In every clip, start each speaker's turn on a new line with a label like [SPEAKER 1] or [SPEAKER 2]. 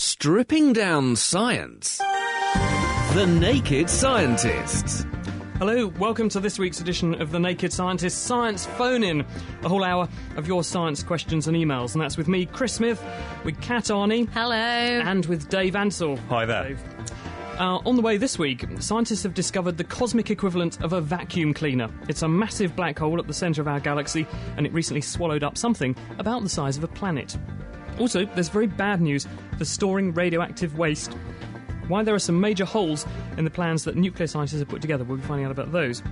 [SPEAKER 1] Stripping down science. The Naked Scientists.
[SPEAKER 2] Hello, welcome to this week's edition of The Naked Scientists Science Phone-In, a whole hour of your science questions and emails. And that's with me, Chris Smith, with Kat Arney.
[SPEAKER 3] Hello.
[SPEAKER 2] And with Dave Ansell.
[SPEAKER 4] Hi there.
[SPEAKER 2] Dave. On the way this week, scientists have discovered the cosmic equivalent of a vacuum cleaner. It's a massive black hole at the centre of our galaxy, and it recently swallowed up something about the size of a planet. Also, there's very bad news for storing radioactive waste. Why there are some major holes in the plans that nuclear scientists have put together, we'll be finding out about those.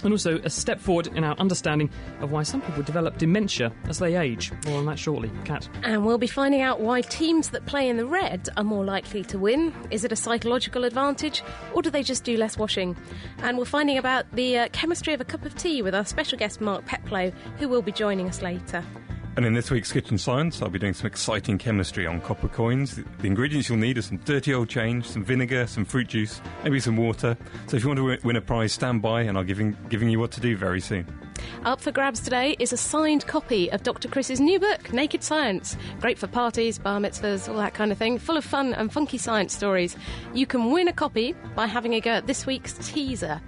[SPEAKER 2] And also a step forward in our understanding of why some people develop dementia as they age. More on that shortly. Kat.
[SPEAKER 3] And we'll be finding out why teams that play in the red are more likely to win. Is it a psychological advantage, or do they just do less washing? And we're finding about the chemistry of a cup of tea with our special guest Mark Peplow, who will be joining us later.
[SPEAKER 4] And in this week's Kitchen Science, I'll be doing some exciting chemistry on copper coins. The ingredients you'll need are some dirty old change, some vinegar, some fruit juice, maybe some water. So if you want to win a prize, stand by, and I'll be giving you what to do very soon.
[SPEAKER 3] Up for grabs today is a signed copy of Dr. Chris's new book, Naked Science. Great for parties, bar mitzvahs, all that kind of thing. Full of fun and funky science stories. You can win a copy by having a go at this week's teaser.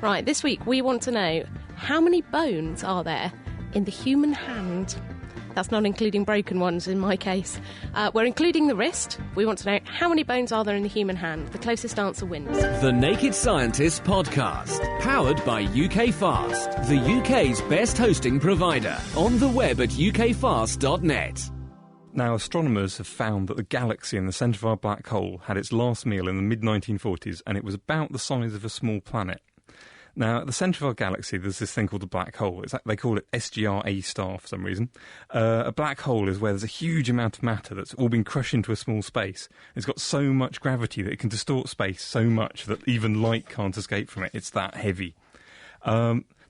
[SPEAKER 3] Right, this week we want to know, how many bones are there in the human hand? That's not including broken ones in my case. We're including the wrist. We want to know, how many bones are there in the human hand? The closest answer wins.
[SPEAKER 1] The Naked Scientists Podcast, powered by UK Fast, the UK's best hosting provider. On the web at ukfast.net.
[SPEAKER 4] Now, astronomers have found that the galaxy in the centre of our black hole had its last meal in the mid-1940s, and it was about the size of a small planet. Now, at the centre of our galaxy, there's this thing called a black hole. They call it SGR-A star for some reason. A black hole is where there's a huge amount of matter that's all been crushed into a small space. It's got so much gravity that it can distort space so much that even light can't escape from it. It's that heavy.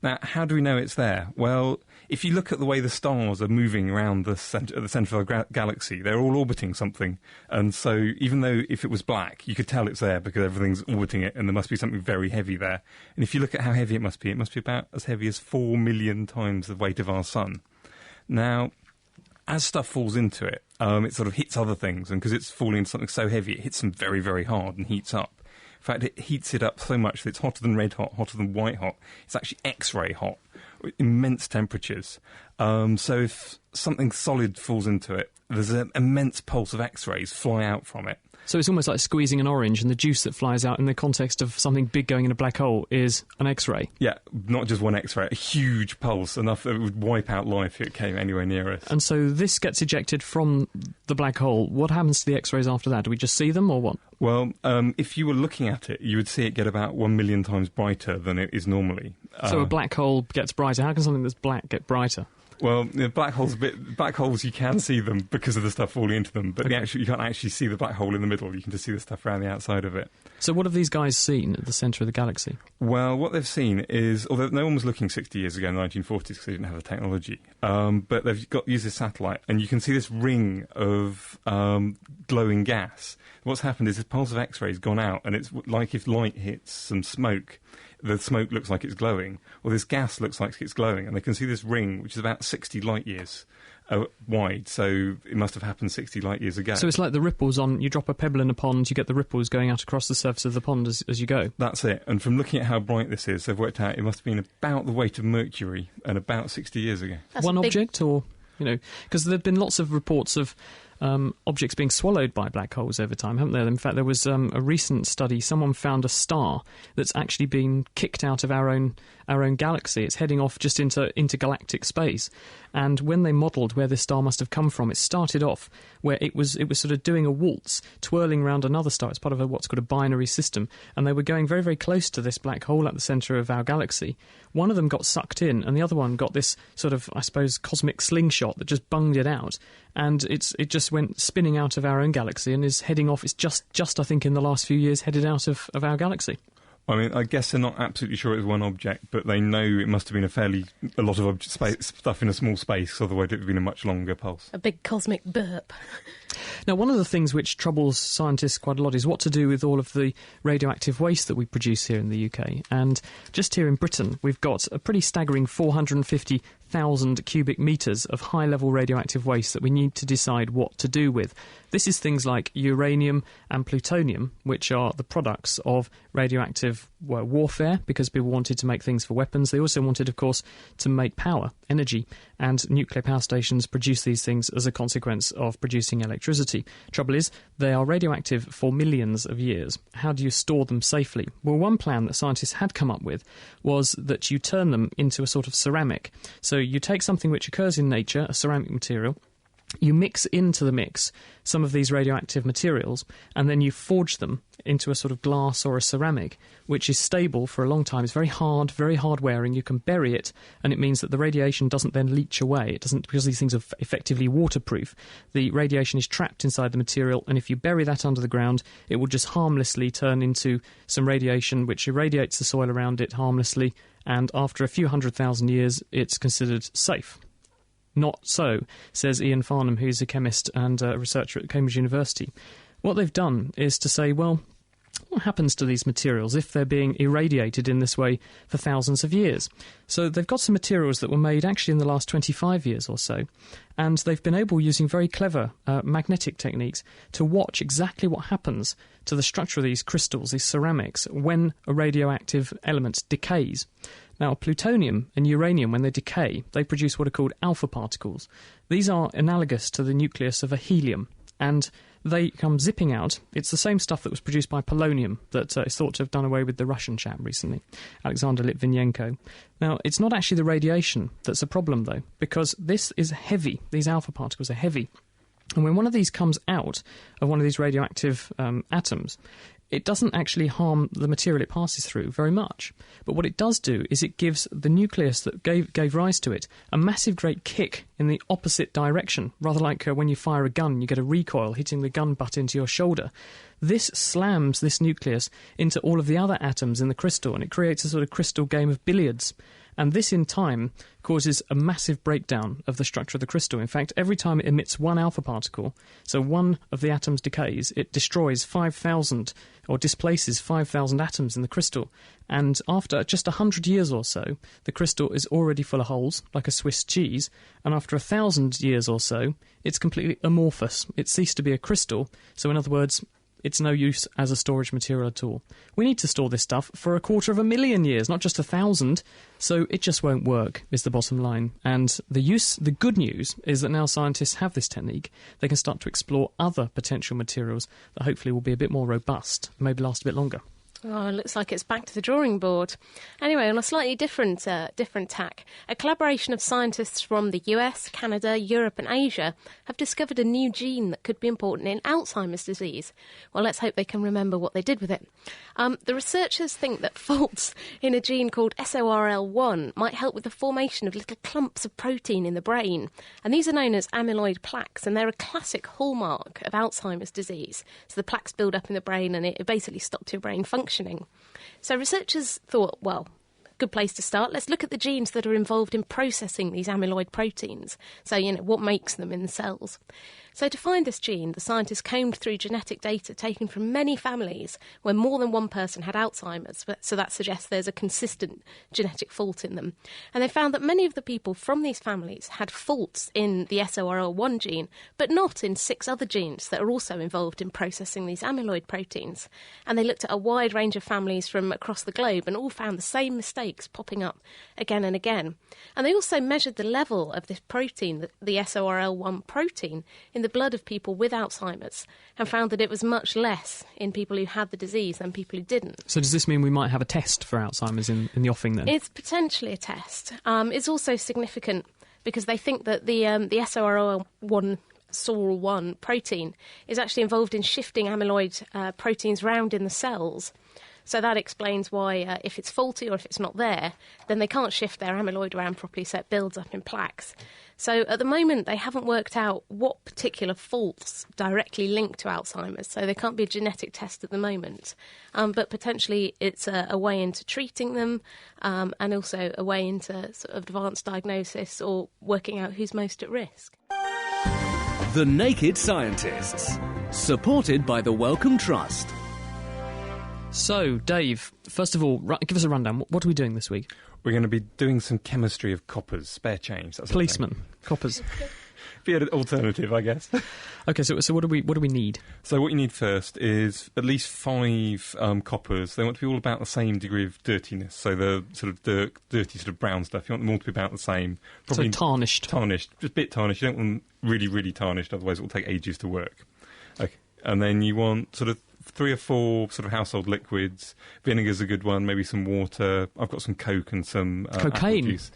[SPEAKER 4] Now, how do we know it's there? Well, if you look at the way the stars are moving around the centre of our galaxy, they're all orbiting something. And so even though if it was black, you could tell it's there because everything's orbiting it and there must be something very heavy there. And if you look at how heavy it must be about as heavy as 4 million times the weight of our sun. Now, as stuff falls into it, it sort of hits other things. And because it's falling into something so heavy, it hits them very, very hard and heats up. In fact, it heats it up so much that it's hotter than red hot, hotter than white hot. It's actually X-ray hot, immense temperatures. So if something solid falls into it, there's an immense pulse of X-rays fly out from it.
[SPEAKER 2] So it's almost like squeezing an orange, and the juice that flies out in the context of something big going in a black hole is an X-ray.
[SPEAKER 4] Yeah, not just one X-ray, a huge pulse, enough that it would wipe out life if it came anywhere near us.
[SPEAKER 2] And so this gets ejected from the black hole. What happens to the X-rays after that? Do we just see them, or what?
[SPEAKER 4] Well, if you were looking at it, you would see it get about 1 million times brighter than it is normally.
[SPEAKER 2] So a black hole gets brighter. How can something that's black get brighter?
[SPEAKER 4] Well, black holes you can see them because of the stuff falling into them, but you can't actually see the black hole in the middle. You can just see the stuff around the outside of it.
[SPEAKER 2] So what have these guys seen at the centre of the galaxy?
[SPEAKER 4] Well, what they've seen is, although no one was looking 60 years ago in the 1940s because they didn't have the technology, but they've used this satellite, and you can see this ring of glowing gas. What's happened is this pulse of X-rays gone out, and it's like if light hits some smoke. The smoke looks like it's glowing, or this gas looks like it's glowing, and they can see this ring, which is about 60 light years wide, so it must have happened 60 light years ago.
[SPEAKER 2] So it's like the ripples you drop a pebble in a pond, you get the ripples going out across the surface of the pond as you go.
[SPEAKER 4] That's it, and from looking at how bright this is, they've worked out it must have been about the weight of Mercury, and about 60 years ago.
[SPEAKER 3] That's
[SPEAKER 2] one object, or, because there have been lots of reports of objects being swallowed by black holes over time, haven't there? In fact, there was a recent study. Someone found a star that's actually been kicked out of our own galaxy. It's heading off just into intergalactic space. And when they modelled where this star must have come from, it started off where it was sort of doing a waltz, twirling around another star. It's part of what's called a binary system. And they were going very, very close to this black hole at the centre of our galaxy. One of them got sucked in, and the other one got this sort of, I suppose, cosmic slingshot that just bunged it out. And it just went spinning out of our own galaxy and is heading off. It's just I think, in the last few years, headed out of our galaxy.
[SPEAKER 4] I mean, I guess they're not absolutely sure it was one object, but they know it must have been a lot of stuff in a small space, otherwise it would have been a much longer pulse.
[SPEAKER 3] A big cosmic burp.
[SPEAKER 2] Now, one of the things which troubles scientists quite a lot is what to do with all of the radioactive waste that we produce here in the UK. And just here in Britain, we've got a pretty staggering 450 100,000 cubic metres of high-level radioactive waste that we need to decide what to do with. This is things like uranium and plutonium, which are the products of radioactive warfare, because people wanted to make things for weapons. They also wanted, of course, to make power, energy, and nuclear power stations produce these things as a consequence of producing electricity. Trouble is, they are radioactive for millions of years. How do you store them safely? Well, one plan that scientists had come up with was that you turn them into a sort of ceramic. So you take something which occurs in nature, a ceramic material, you mix into the mix some of these radioactive materials, and then you forge them into a sort of glass or a ceramic, which is stable for a long time. It's very hard wearing. You can bury it, and it means that the radiation doesn't then leach away. It doesn't, because these things are effectively waterproof. The radiation is trapped inside the material, and if you bury that under the ground, it will just harmlessly turn into some radiation which irradiates the soil around it harmlessly, and after a few 100,000 years, it's considered safe. Not so, says Ian Farnham, who's a chemist and a researcher at Cambridge University. What they've done is to say, well, what happens to these materials if they're being irradiated in this way for thousands of years? So they've got some materials that were made actually in the last 25 years or so, and they've been able, using very clever magnetic techniques, to watch exactly what happens to the structure of these crystals, these ceramics, when a radioactive element decays. Now, plutonium and uranium, when they decay, they produce what are called alpha particles. These are analogous to the nucleus of a helium, and they come zipping out. It's the same stuff that was produced by polonium that is thought to have done away with the Russian chap recently, Alexander Litvinenko. Now, it's not actually the radiation that's a problem, though, because this is heavy. These alpha particles are heavy. And when one of these comes out of one of these radioactive atoms, it doesn't actually harm the material it passes through very much. But what it does do is it gives the nucleus that gave rise to it a massive great kick in the opposite direction, rather like when you fire a gun, you get a recoil hitting the gun butt into your shoulder. This slams this nucleus into all of the other atoms in the crystal, and it creates a sort of crystal game of billiards. And this, in time, causes a massive breakdown of the structure of the crystal. In fact, every time it emits one alpha particle, so one of the atoms decays, it destroys 5,000 or displaces 5,000 atoms in the crystal. And after just 100 years or so, the crystal is already full of holes, like a Swiss cheese. And after 1,000 years or so, it's completely amorphous. It ceased to be a crystal. So in other words, it's no use as a storage material at all. We need to store this stuff for 250,000 years, not just 1,000, so it just won't work, is the bottom line. And the good news is that now scientists have this technique. They can start to explore other potential materials that hopefully will be a bit more robust, maybe last a bit longer.
[SPEAKER 3] Oh, it looks like it's back to the drawing board. Anyway, on a slightly different tack, a collaboration of scientists from the US, Canada, Europe and Asia have discovered a new gene that could be important in Alzheimer's disease. Well, let's hope they can remember what they did with it. The researchers think that faults in a gene called SORL1 might help with the formation of little clumps of protein in the brain. And these are known as amyloid plaques, and they're a classic hallmark of Alzheimer's disease. So the plaques build up in the brain and it basically stops your brain functioning. So researchers thought, well, good place to start. Let's look at the genes that are involved in processing these amyloid proteins. So, what makes them in the cells. So to find this gene, the scientists combed through genetic data taken from many families where more than one person had Alzheimer's, so that suggests there's a consistent genetic fault in them. And they found that many of the people from these families had faults in the SORL1 gene, but not in 6 other genes that are also involved in processing these amyloid proteins. And they looked at a wide range of families from across the globe and all found the same mistakes popping up again and again. And they also measured the level of this protein, the SORL1 protein, in the blood of people with Alzheimer's, and found that it was much less in people who had the disease than people who didn't.
[SPEAKER 2] So does this mean we might have a test for Alzheimer's in the offing then?
[SPEAKER 3] It's potentially a test. It's also significant because they think that the SORL1 protein is actually involved in shifting amyloid proteins round in the cells. So that explains why if it's faulty or if it's not there, then they can't shift their amyloid around properly, so it builds up in plaques. So at the moment, they haven't worked out what particular faults directly link to Alzheimer's, so there can't be a genetic test at the moment. But potentially it's a way into treating them and also a way into sort of advanced diagnosis or working out who's most at risk.
[SPEAKER 1] The Naked Scientists, supported by the Wellcome Trust.
[SPEAKER 2] So, Dave, first of all, give us a rundown. What are we doing this week?
[SPEAKER 4] We're going to be doing some chemistry of coppers, spare change. That sort of
[SPEAKER 2] Policeman, coppers.
[SPEAKER 4] thing. Be an alternative, I guess.
[SPEAKER 2] Okay, so what do we need?
[SPEAKER 4] So what you need first is at least 5 coppers. They want to be all about the same degree of dirtiness. So the sort of dirty sort of brown stuff. You want them all to be about the same.
[SPEAKER 2] So tarnished.
[SPEAKER 4] Tarnished, just a bit tarnished. You don't want them really, really tarnished, otherwise it will take ages to work. Okay, and then you want sort of 3 or 4 sort of household liquids. Vinegar's a good one. Maybe some water. I've got some Coke and some
[SPEAKER 2] cocaine.
[SPEAKER 4] Apple juice.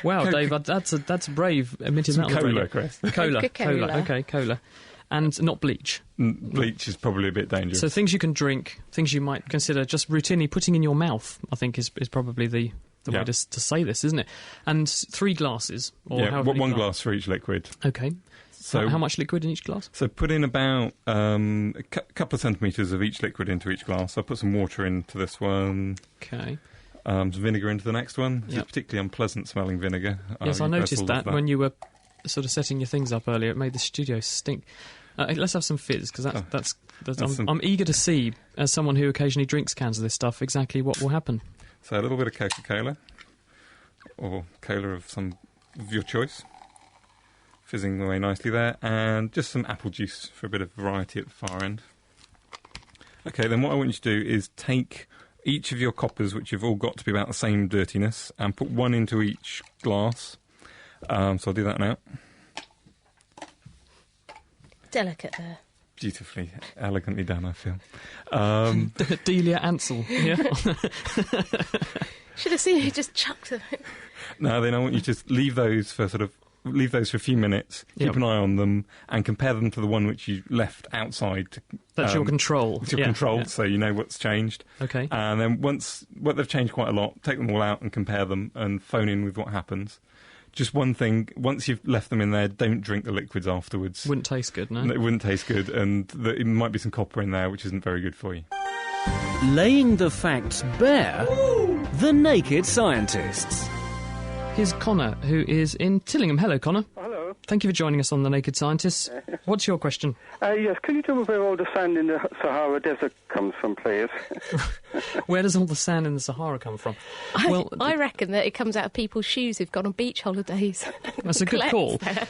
[SPEAKER 2] Wow, Dave, that's brave. Admitting
[SPEAKER 4] Some
[SPEAKER 2] that on the
[SPEAKER 4] cola,
[SPEAKER 2] radio.
[SPEAKER 4] Chris.
[SPEAKER 2] Cola.
[SPEAKER 3] Coca-Cola.
[SPEAKER 2] Okay, cola, and not bleach.
[SPEAKER 4] Bleach is probably a bit dangerous.
[SPEAKER 2] So things you can drink, things you might consider just routinely putting in your mouth, I think is probably the way to say this, isn't it? And 3 glasses, or however many
[SPEAKER 4] one glass for each liquid.
[SPEAKER 2] Okay. So how much liquid in each glass?
[SPEAKER 4] So put in about a couple of centimetres of each liquid into each glass. I'll put some water into this one.
[SPEAKER 2] Okay.
[SPEAKER 4] Some vinegar into the next one. It's
[SPEAKER 2] Yep.
[SPEAKER 4] particularly unpleasant smelling vinegar.
[SPEAKER 2] Yes, I
[SPEAKER 4] You
[SPEAKER 2] noticed
[SPEAKER 4] both will love
[SPEAKER 2] that when you were sort of setting your things up earlier. It made the studio stink. Let's have some fizz, because I'm eager to see, as someone who occasionally drinks cans of this stuff, exactly what will happen.
[SPEAKER 4] So a little bit of Coca-Cola, or cola of your choice, fizzing away nicely there, and just some apple juice for a bit of variety at the far end. Okay, then what I want you to do is take each of your coppers, which have all got to be about the same dirtiness, and put 1 into each glass. So I'll do that now.
[SPEAKER 3] Delicate there.
[SPEAKER 4] Beautifully, elegantly done, I feel.
[SPEAKER 2] Delia Ansel, yeah.
[SPEAKER 3] Should have seen you just chucked them.
[SPEAKER 4] Now then I want you to just leave those for a few minutes, keep
[SPEAKER 2] Yep.
[SPEAKER 4] an eye on them, and compare them to the one which you left outside.
[SPEAKER 2] That's your control.
[SPEAKER 4] It's your
[SPEAKER 2] Yeah,
[SPEAKER 4] control,
[SPEAKER 2] yeah.
[SPEAKER 4] so you know what's changed.
[SPEAKER 2] Okay.
[SPEAKER 4] And then once they've changed quite a lot, take them all out and compare them and phone in with what happens. Just one thing, once you've left them in there, don't drink the liquids afterwards.
[SPEAKER 2] Wouldn't taste good, no?
[SPEAKER 4] It wouldn't taste good, and it might be some copper in there, which isn't very good for you.
[SPEAKER 1] Laying the facts bare. The Naked Scientists.
[SPEAKER 2] Here's Connor, who is in Tillingham. Hello, Connor.
[SPEAKER 5] Hello.
[SPEAKER 2] Thank you for joining us on The Naked Scientists. What's your question?
[SPEAKER 5] Yes, can you tell me where all the sand in the Sahara Desert comes from, please?
[SPEAKER 2] Where does all the sand in the Sahara come from?
[SPEAKER 3] I reckon that it comes out of people's shoes who've gone on beach holidays.
[SPEAKER 2] That's a good
[SPEAKER 3] Collects
[SPEAKER 2] call.
[SPEAKER 3] there.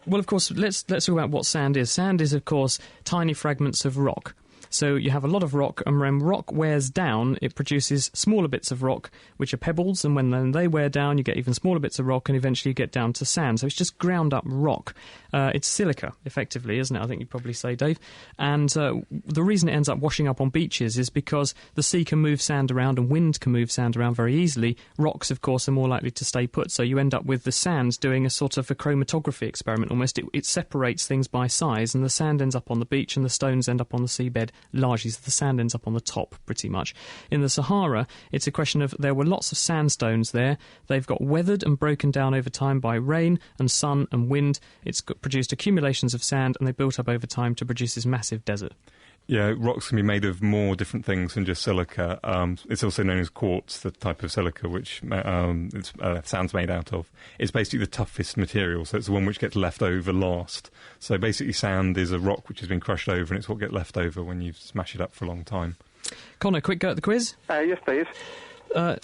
[SPEAKER 2] But, of course, let's talk about what sand is. Sand is, of course, tiny fragments of rock. So you have a lot of rock, and when rock wears down, it produces smaller bits of rock, which are pebbles, and when then they wear down, you get even smaller bits of rock, and eventually you get down to sand. So it's just ground up rock. It's silica, effectively, isn't it? I think you'd probably say, Dave. And the reason it ends up washing up on beaches is because the sea can move sand around and wind can move sand around very easily. Rocks, of course, are more likely to stay put, so you end up with the sand doing a sort of a chromatography experiment almost. It separates things by size, and the sand ends up on the beach and the stones end up on the seabed largely, so the sand ends up on the top pretty much. In the Sahara, it's a question of there were lots of sandstones there. They've got weathered and broken down over time by rain and sun and wind. It's produced accumulations of sand, and they built up over time to produce this massive desert.
[SPEAKER 4] Yeah, rocks can be made of more different things than just silica. It's also known as quartz, the type of silica which sand's made out of. It's basically the toughest material, so it's the one which gets left over last. So basically sand is a rock which has been crushed over, and it's what gets left over when you smash it up for a long time.
[SPEAKER 2] Connor, quick go at the quiz.
[SPEAKER 5] Yes, please.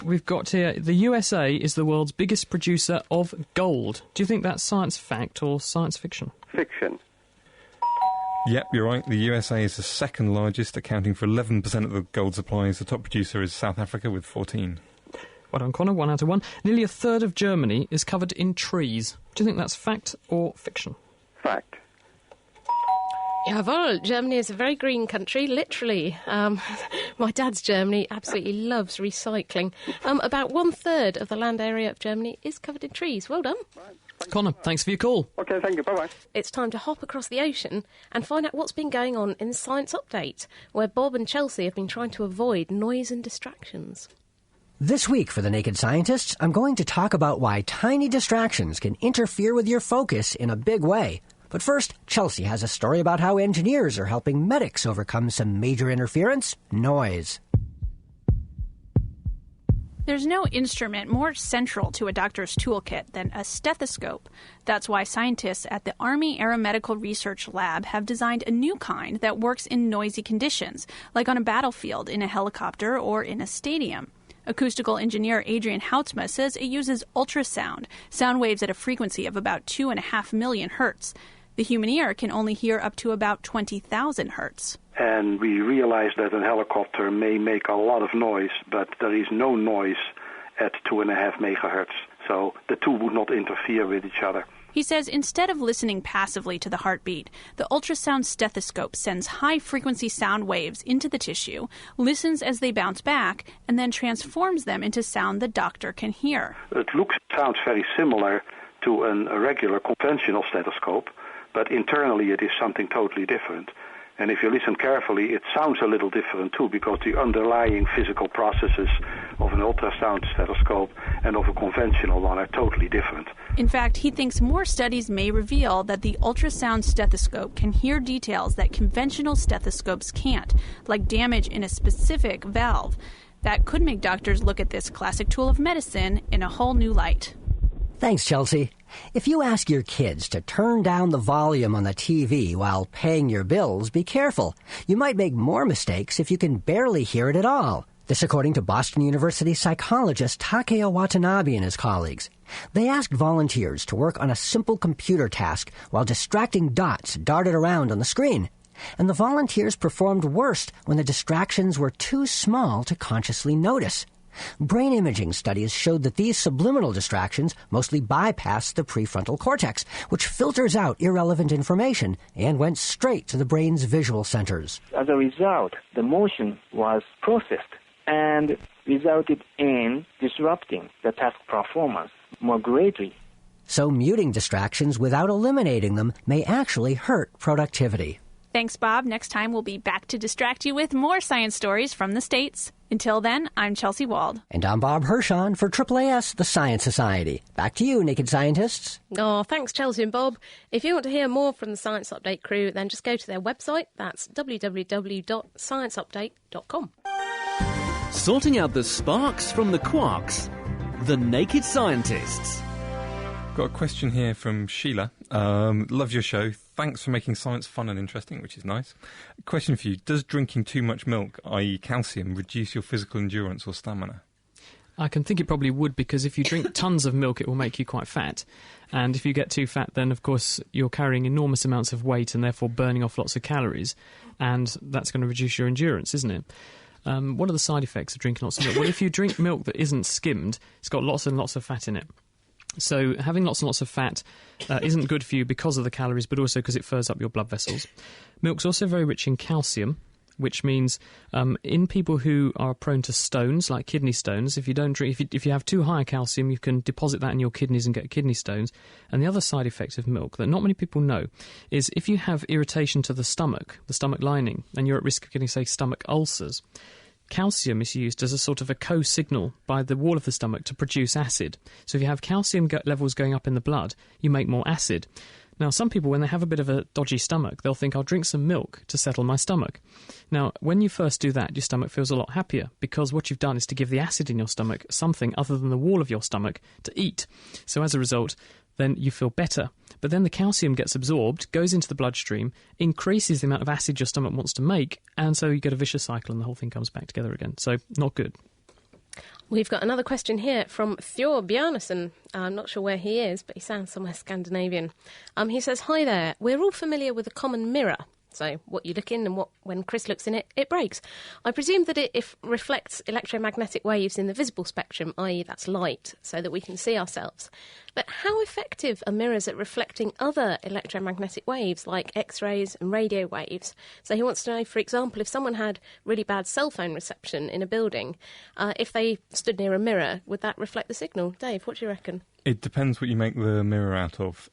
[SPEAKER 2] We've got here, the USA is the world's biggest producer of gold. Do you think that's science fact or science fiction?
[SPEAKER 5] Fiction.
[SPEAKER 4] Yep, you're right. The USA is the second largest, accounting for 11% of the gold supplies. The top producer is South Africa with 14.
[SPEAKER 2] Well done, Connor, 1 out of 1. Nearly a third of Germany is covered in trees. Do you think that's fact or fiction?
[SPEAKER 5] Fact.
[SPEAKER 3] Jawohl, Germany is a very green country, literally. My dad's Germany absolutely loves recycling. About 1/3 of the land area of Germany is covered in trees. Well done.
[SPEAKER 2] Connor, thanks for your call.
[SPEAKER 5] Okay, thank you. Bye-bye.
[SPEAKER 3] It's time to hop across the ocean and find out what's been going on in Science Update, where Bob and Chelsea have been trying to avoid noise and distractions.
[SPEAKER 6] This week for The Naked Scientists, I'm going to talk about why tiny distractions can interfere with your focus in a big way. But first, Chelsea has a story about how engineers are helping medics overcome some major interference, noise.
[SPEAKER 7] There's no instrument more central to a doctor's toolkit than a stethoscope. That's why scientists at the Army Aeromedical Research Lab have designed a new kind that works in noisy conditions, like on a battlefield, in a helicopter, or in a stadium. Acoustical engineer Adrian Houtsma says it uses ultrasound, sound waves at a frequency of about 2.5 million hertz. The human ear can only hear up to about 20,000 hertz.
[SPEAKER 8] And we realized that a helicopter may make a lot of noise, but there is no noise at 2.5 megahertz. So the two would not interfere with each other.
[SPEAKER 7] He says instead of listening passively to the heartbeat, the ultrasound stethoscope sends high-frequency sound waves into the tissue, listens as they bounce back, and then transforms them into sound the doctor can hear.
[SPEAKER 8] It sounds very similar to a regular conventional stethoscope, but internally it is something totally different. And if you listen carefully, it sounds a little different too, because the underlying physical processes of an ultrasound stethoscope and of a conventional one are totally different.
[SPEAKER 7] In fact, he thinks more studies may reveal that the ultrasound stethoscope can hear details that conventional stethoscopes can't, like damage in a specific valve. That could make doctors look at this classic tool of medicine in a whole new light.
[SPEAKER 6] Thanks, Chelsea. If you ask your kids to turn down the volume on the TV while paying your bills, be careful. You might make more mistakes if you can barely hear it at all. This according to Boston University psychologist Takeo Watanabe and his colleagues. They asked volunteers to work on a simple computer task while distracting dots darted around on the screen. And the volunteers performed worst when the distractions were too small to consciously notice. Brain imaging studies showed that these subliminal distractions mostly bypassed the prefrontal cortex, which filters out irrelevant information and went straight to the brain's visual centers.
[SPEAKER 9] As a result, the motion was processed and resulted in disrupting the task performance more greatly.
[SPEAKER 6] So muting distractions without eliminating them may actually hurt productivity.
[SPEAKER 7] Thanks, Bob. Next time we'll be back to distract you with more science stories from the States. Until then, I'm Chelsea Wald.
[SPEAKER 6] And I'm Bob Hirschon for AAAS, the Science Society. Back to you, Naked Scientists.
[SPEAKER 3] Oh, thanks, Chelsea and Bob. If you want to hear more from the Science Update crew, then just go to their website. That's www.scienceupdate.com.
[SPEAKER 1] Sorting out the sparks from the quarks. The Naked Scientists.
[SPEAKER 4] Got a question here from Sheila. Love your show. Thanks for making science fun and interesting, which is nice. Question for you. Does drinking too much milk, i.e. calcium, reduce your physical endurance or stamina?
[SPEAKER 2] I can think it probably would, because if you drink tons of milk, it will make you quite fat. And if you get too fat, then, of course, you're carrying enormous amounts of weight and therefore burning off lots of calories. And that's going to reduce your endurance, isn't it? What are the side effects of drinking lots of milk? Well, if you drink milk that isn't skimmed, it's got lots and lots of fat in it. So having lots and lots of fat isn't good for you because of the calories, but also because it furs up your blood vessels. Milk's also very rich in calcium, which means in people who are prone to stones, like kidney stones, if you don't drink, if you have too high calcium, you can deposit that in your kidneys and get kidney stones. And the other side effect of milk that not many people know is if you have irritation to the stomach lining, and you're at risk of getting, say, stomach ulcers, calcium is used as a sort of a co-signal by the wall of the stomach to produce acid. So if you have calcium levels going up in the blood, you make more acid. Now, some people, when they have a bit of a dodgy stomach, they'll think, I'll drink some milk to settle my stomach. Now, when you first do that, your stomach feels a lot happier, because what you've done is to give the acid in your stomach something other than the wall of your stomach to eat. So as a result, then you feel better. But then the calcium gets absorbed, goes into the bloodstream, increases the amount of acid your stomach wants to make, and so you get a vicious cycle and the whole thing comes back together again. So, not good.
[SPEAKER 3] We've got another question here from Thor Bjarnason. I'm not sure where he is, but he sounds somewhere Scandinavian. He says, hi there, we're all familiar with a common mirror. So what you look in and when Chris looks in it, it breaks. I presume that it reflects electromagnetic waves in the visible spectrum, i.e. that's light, so that we can see ourselves. But how effective are mirrors at reflecting other electromagnetic waves like X-rays and radio waves? So he wants to know, for example, if someone had really bad cell phone reception in a building, if they stood near a mirror, would that reflect the signal? Dave, what do you reckon?
[SPEAKER 4] It depends what you make the mirror out of.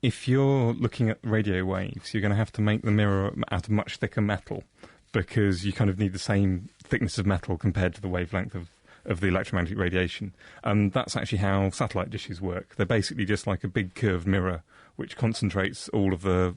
[SPEAKER 4] If you're looking at radio waves, you're going to have to make the mirror out of much thicker metal, because you kind of need the same thickness of metal compared to the wavelength of the electromagnetic radiation. And that's actually how satellite dishes work. They're basically just like a big curved mirror which concentrates all of the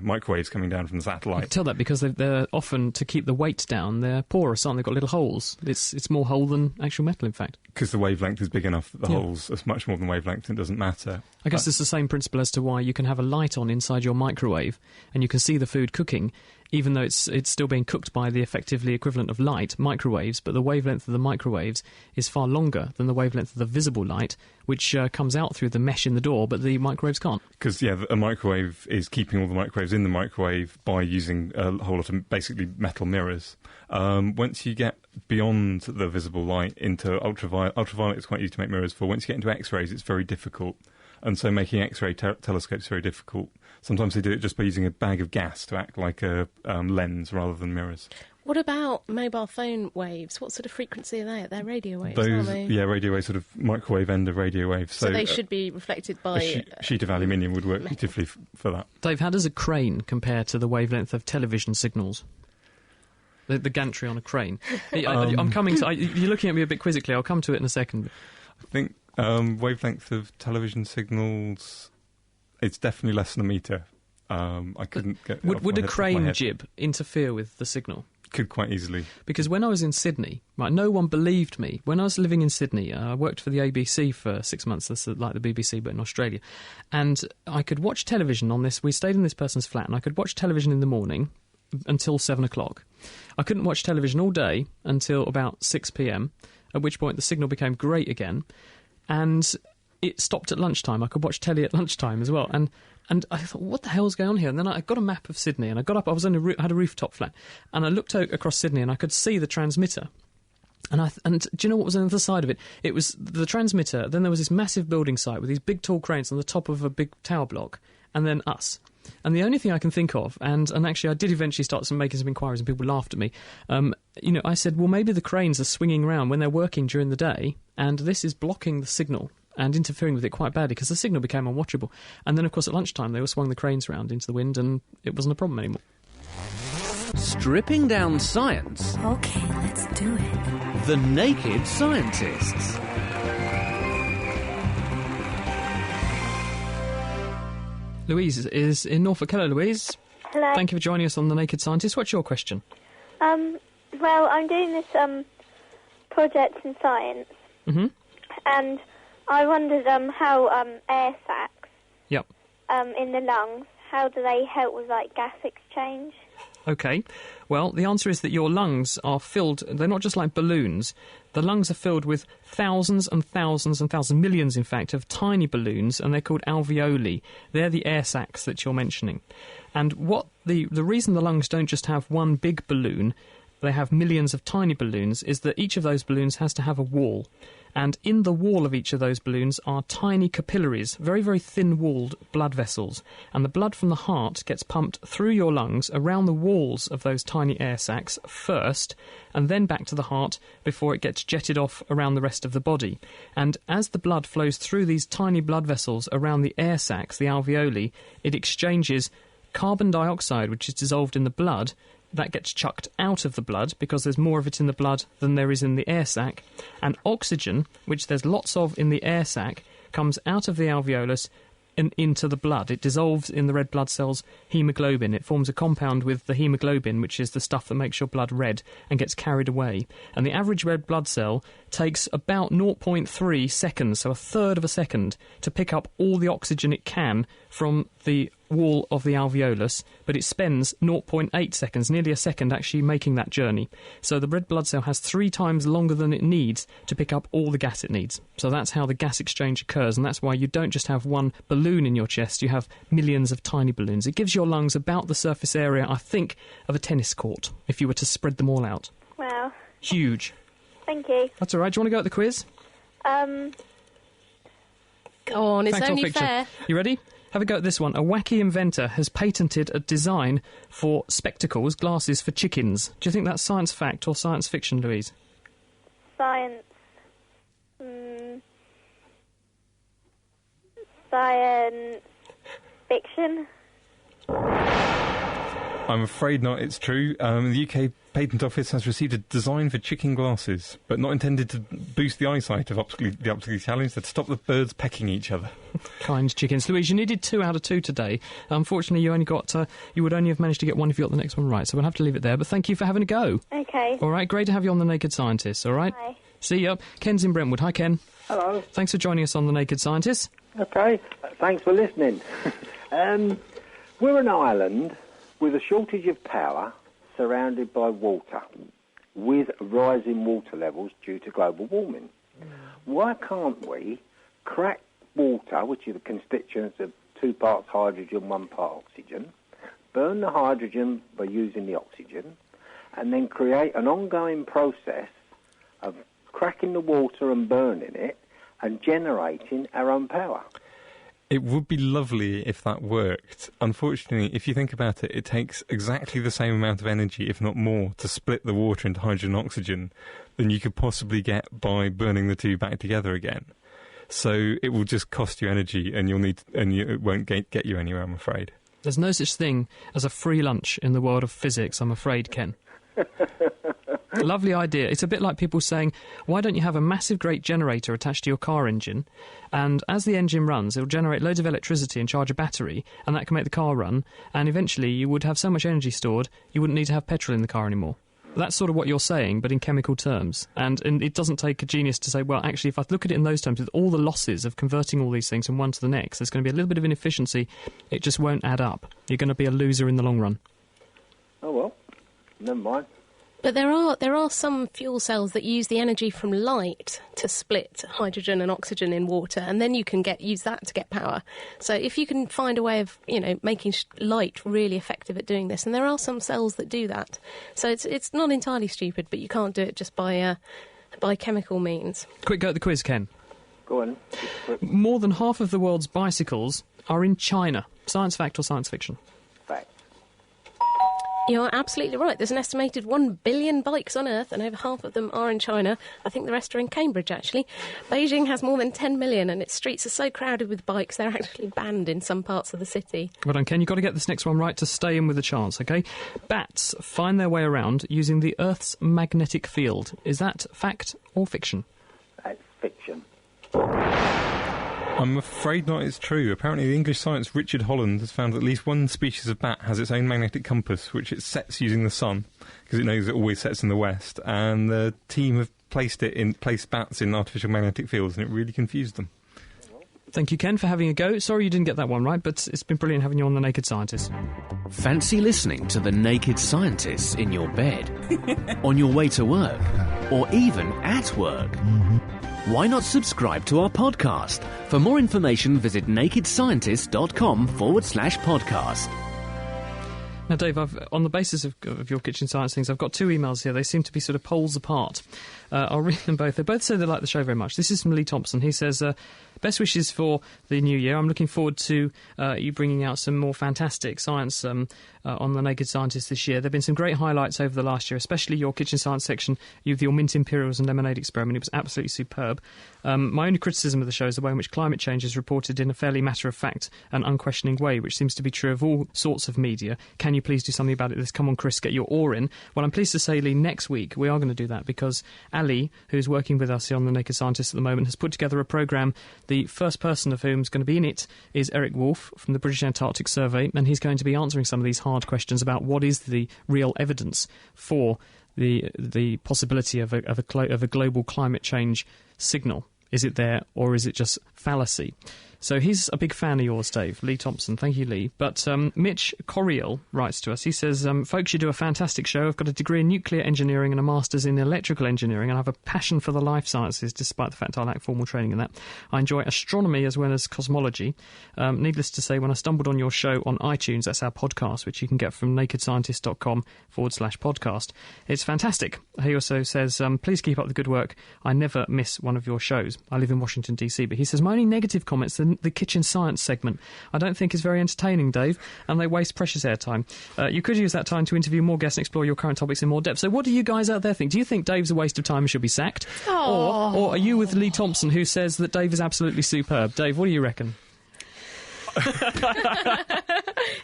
[SPEAKER 4] microwaves coming down from the satellite.
[SPEAKER 2] I can tell that because they're often, to keep the weight down, they're porous, aren't they? They've got little holes. It's more hole than actual metal, in fact.
[SPEAKER 4] Because the wavelength is big enough that the holes are much more than wavelength, and it doesn't matter.
[SPEAKER 2] I guess it's the same principle as to why you can have a light on inside your microwave and you can see the food cooking, even though it's still being cooked by the effectively equivalent of light, microwaves, but the wavelength of the microwaves is far longer than the wavelength of the visible light, which comes out through the mesh in the door, but the microwaves can't.
[SPEAKER 4] Because, a microwave is keeping all the microwaves in the microwave by using a whole lot of basically metal mirrors. Once you get beyond the visible light into ultraviolet is quite easy to make mirrors for. Once you get into X-rays, it's very difficult. And so making X-ray telescopes is very difficult. Sometimes they do it just by using a bag of gas to act like a lens rather than mirrors.
[SPEAKER 3] What about mobile phone waves? What sort of frequency are they at? They're radio waves, aren't they?
[SPEAKER 4] Yeah, radio waves, sort of microwave end of radio waves.
[SPEAKER 3] So they should be reflected by...
[SPEAKER 4] A sheet of aluminium would work beautifully for that.
[SPEAKER 2] Dave, how does a crane compare to the wavelength of television signals? The gantry on a crane. I'm coming to... You're looking at me a bit quizzically. I'll come to it in a second.
[SPEAKER 4] I think wavelength of television signals, it's definitely less than a metre. I couldn't get...
[SPEAKER 2] Would a crane jib interfere with the signal?
[SPEAKER 4] Could quite easily.
[SPEAKER 2] Because when I was in Sydney, no one believed me. When I was living in Sydney, I worked for the ABC for 6 months, that's like the BBC but in Australia, and I could watch television on this. We stayed in this person's flat, and I could watch television in the morning until 7 o'clock. I couldn't watch television all day until about 6 p.m, at which point the signal became great again, and it stopped at lunchtime. I could watch telly at lunchtime as well, and I thought, what the hell's going on here? And then I got a map of Sydney, and I got up. I was I had a rooftop flat, and I looked out across Sydney, and I could see the transmitter. And do you know what was on the other side of it? It was the transmitter. Then there was this massive building site with these big tall cranes on the top of a big tower block, and then us. And the only thing I can think of, and actually I did eventually start making some inquiries, and people laughed at me. I said, well, maybe the cranes are swinging around when they're working during the day, and this is blocking the signal and interfering with it quite badly because the signal became unwatchable. And then, of course, at lunchtime, they all swung the cranes round into the wind and it wasn't a problem anymore.
[SPEAKER 1] Stripping down science.
[SPEAKER 10] OK, let's do it.
[SPEAKER 1] The Naked Scientists.
[SPEAKER 2] Louise is in Norfolk. Hello, Louise.
[SPEAKER 11] Hello.
[SPEAKER 2] Thank you for joining us on The Naked Scientists. What's your question?
[SPEAKER 11] Well, I'm doing this project in science.
[SPEAKER 2] Mm-hmm.
[SPEAKER 11] And I wondered how air sacs in the lungs, how do they help with gas exchange?
[SPEAKER 2] OK. Well, the answer is that your lungs are filled, they're not just like balloons. The lungs are filled with thousands and thousands and thousands, millions in fact, of tiny balloons, and they're called alveoli. They're the air sacs that you're mentioning. And what the reason the lungs don't just have one big balloon, they have millions of tiny balloons, is that each of those balloons has to have a wall. And in the wall of each of those balloons are tiny capillaries, very, very thin-walled blood vessels. And the blood from the heart gets pumped through your lungs around the walls of those tiny air sacs first, and then back to the heart before it gets jetted off around the rest of the body. And as the blood flows through these tiny blood vessels around the air sacs, the alveoli, it exchanges carbon dioxide, which is dissolved in the blood. That gets chucked out of the blood because there's more of it in the blood than there is in the air sac. And oxygen, which there's lots of in the air sac, comes out of the alveolus and into the blood. It dissolves in the red blood cells haemoglobin. It forms a compound with the haemoglobin, which is the stuff that makes your blood red, and gets carried away. And the average red blood cell takes about 0.3 seconds, so a third of a second, to pick up all the oxygen it can from the wall of the alveolus, but it spends 0.8 seconds, nearly a second, actually making that journey. So the red blood cell has 3 times longer than it needs to pick up all the gas it needs. So that's how the gas exchange occurs, and that's why you don't just have one balloon in your chest, you have millions of tiny balloons. It gives your lungs about the surface area, I think, of a tennis court, if you were to spread them all out.
[SPEAKER 11] Wow.
[SPEAKER 2] Huge.
[SPEAKER 11] Thank you.
[SPEAKER 2] That's all right. Do you want to go at the quiz?
[SPEAKER 3] Go on, it's
[SPEAKER 2] Fact or
[SPEAKER 3] only
[SPEAKER 2] fiction?
[SPEAKER 3] fair.
[SPEAKER 2] You ready? Have a go at this one. A wacky inventor has patented a design for spectacles, glasses for chickens. Do you think that's science fact or science fiction, Louise?
[SPEAKER 11] Science. Science fiction.
[SPEAKER 4] I'm afraid not. It's true. The UK Patent Office has received a design for chicken glasses, but not intended to boost the eyesight of the optically challenged, to stop the birds pecking each other.
[SPEAKER 2] Kind chickens. Louise, you needed 2 out of 2 today. Unfortunately, you only got. You would only have managed to get 1 if you got the next one right, so we'll have to leave it there. But thank you for having a go.
[SPEAKER 11] Okay.
[SPEAKER 2] All right, great to have you on The Naked Scientist, all right?
[SPEAKER 11] Bye.
[SPEAKER 2] See ya. Ken's in Brentwood. Hi, Ken.
[SPEAKER 12] Hello.
[SPEAKER 2] Thanks for joining us on The Naked Scientist.
[SPEAKER 12] Okay, thanks for listening. We're an island with a shortage of power, surrounded by water, with rising water levels due to global warming. Why can't we crack water, which is the constituents of 2 parts hydrogen, 1 part oxygen, burn the hydrogen by using the oxygen, and then create an ongoing process of cracking the water and burning it and generating our own power?
[SPEAKER 4] It would be lovely if that worked. Unfortunately, if you think about it, it takes exactly the same amount of energy, if not more, to split the water into hydrogen and oxygen than you could possibly get by burning the 2 back together again. So it will just cost you energy, and it won't get you anywhere, I'm afraid.
[SPEAKER 2] There's no such thing as a free lunch in the world of physics, I'm afraid, Ken. Lovely idea. It's a bit like people saying, why don't you have a massive great generator attached to your car engine, and as the engine runs it'll generate loads of electricity and charge a battery, and that can make the car run, and eventually you would have so much energy stored you wouldn't need to have petrol in the car anymore. That's sort of what you're saying, but in chemical terms. And it doesn't take a genius to say, well, actually, if I look at it in those terms, with all the losses of converting all these things from one to the next, there's going to be a little bit of inefficiency. It just won't add up. You're going to be a loser in the long run.
[SPEAKER 12] Oh, well, never mind.
[SPEAKER 3] But there are some fuel cells that use the energy from light to split hydrogen and oxygen in water, and then you can use that to get power. So if you can find a way of, making light really effective at doing this, and there are some cells that do that. So it's not entirely stupid, but you can't do it just by chemical means.
[SPEAKER 2] Quick go at the quiz, Ken.
[SPEAKER 12] Go on.
[SPEAKER 2] More than half of the world's bicycles are in China. Science fact or science fiction?
[SPEAKER 12] Fact.
[SPEAKER 3] You're absolutely right. There's an estimated 1 billion bikes on Earth, and over half of them are in China. I think the rest are in Cambridge, actually. Beijing has more than 10 million, and its streets are so crowded with bikes, they're actually banned in some parts of the city.
[SPEAKER 2] Well done, Ken. You've got to get this next one right to stay in with a chance, OK? Bats find their way around using the Earth's magnetic field. Is that fact or fiction?
[SPEAKER 12] That's fiction.
[SPEAKER 4] I'm afraid not. It's true. Apparently the English scientist Richard Holland has found that at least one species of bat has its own magnetic compass, which it sets using the sun, because it knows it always sets in the west, and the team have placed bats in artificial magnetic fields, and it really confused them.
[SPEAKER 2] Thank you, Ken, for having a go. Sorry you didn't get that one right, but it's been brilliant having you on The Naked Scientist.
[SPEAKER 1] Fancy listening to The Naked Scientist in your bed, on your way to work, or even at work? Why not subscribe to our podcast? For more information, visit nakedscientist.com/podcast.
[SPEAKER 2] Now, Dave, on the basis of your kitchen science things, I've got 2 emails here. They seem to be sort of poles apart. I'll read them both. They both say they like the show very much. This is from Lee Thompson. He says, best wishes for the new year. I'm looking forward to you bringing out some more fantastic science on The Naked Scientist this year. There have been some great highlights over the last year, especially your kitchen science section, your mint imperials and lemonade experiment. It was absolutely superb. My only criticism of the show is the way in which climate change is reported in a fairly matter-of-fact and unquestioning way, which seems to be true of all sorts of media. Can you please do something about it? Come on, Chris, get your oar in. Well, I'm pleased to say, Lee, next week we are going to do that, because Ali, who's working with us here on The Naked Scientist at the moment, has put together a programme. The first person of whom's going to be in it is Eric Wolf from the British Antarctic Survey, and he's going to be answering some of these hard questions about what is the real evidence for the possibility of a global climate change signal. Is it there, or is it just fallacy? So he's a big fan of yours, Dave. Lee Thompson. Thank you, Lee. But Mitch Coriel writes to us. He says, folks, you do a fantastic show. I've got a degree in nuclear engineering and a master's in electrical engineering, and I have a passion for the life sciences, despite the fact I lack formal training in that. I enjoy astronomy as well as cosmology. Needless to say, when I stumbled on your show on iTunes, that's our podcast, which you can get from nakedscientist.com/podcast. It's fantastic. He also says, please keep up the good work. I never miss one of your shows. I live in Washington, D.C., but he says, my only negative comments the kitchen science segment I don't think is very entertaining, Dave, and they waste precious airtime. You could use that time to interview more guests and explore your current topics in more depth. So what do you guys out there think? Do you think Dave's a waste of time and should be sacked? Or are you with Lee Thompson, who says that Dave is absolutely superb? Dave, what do you reckon?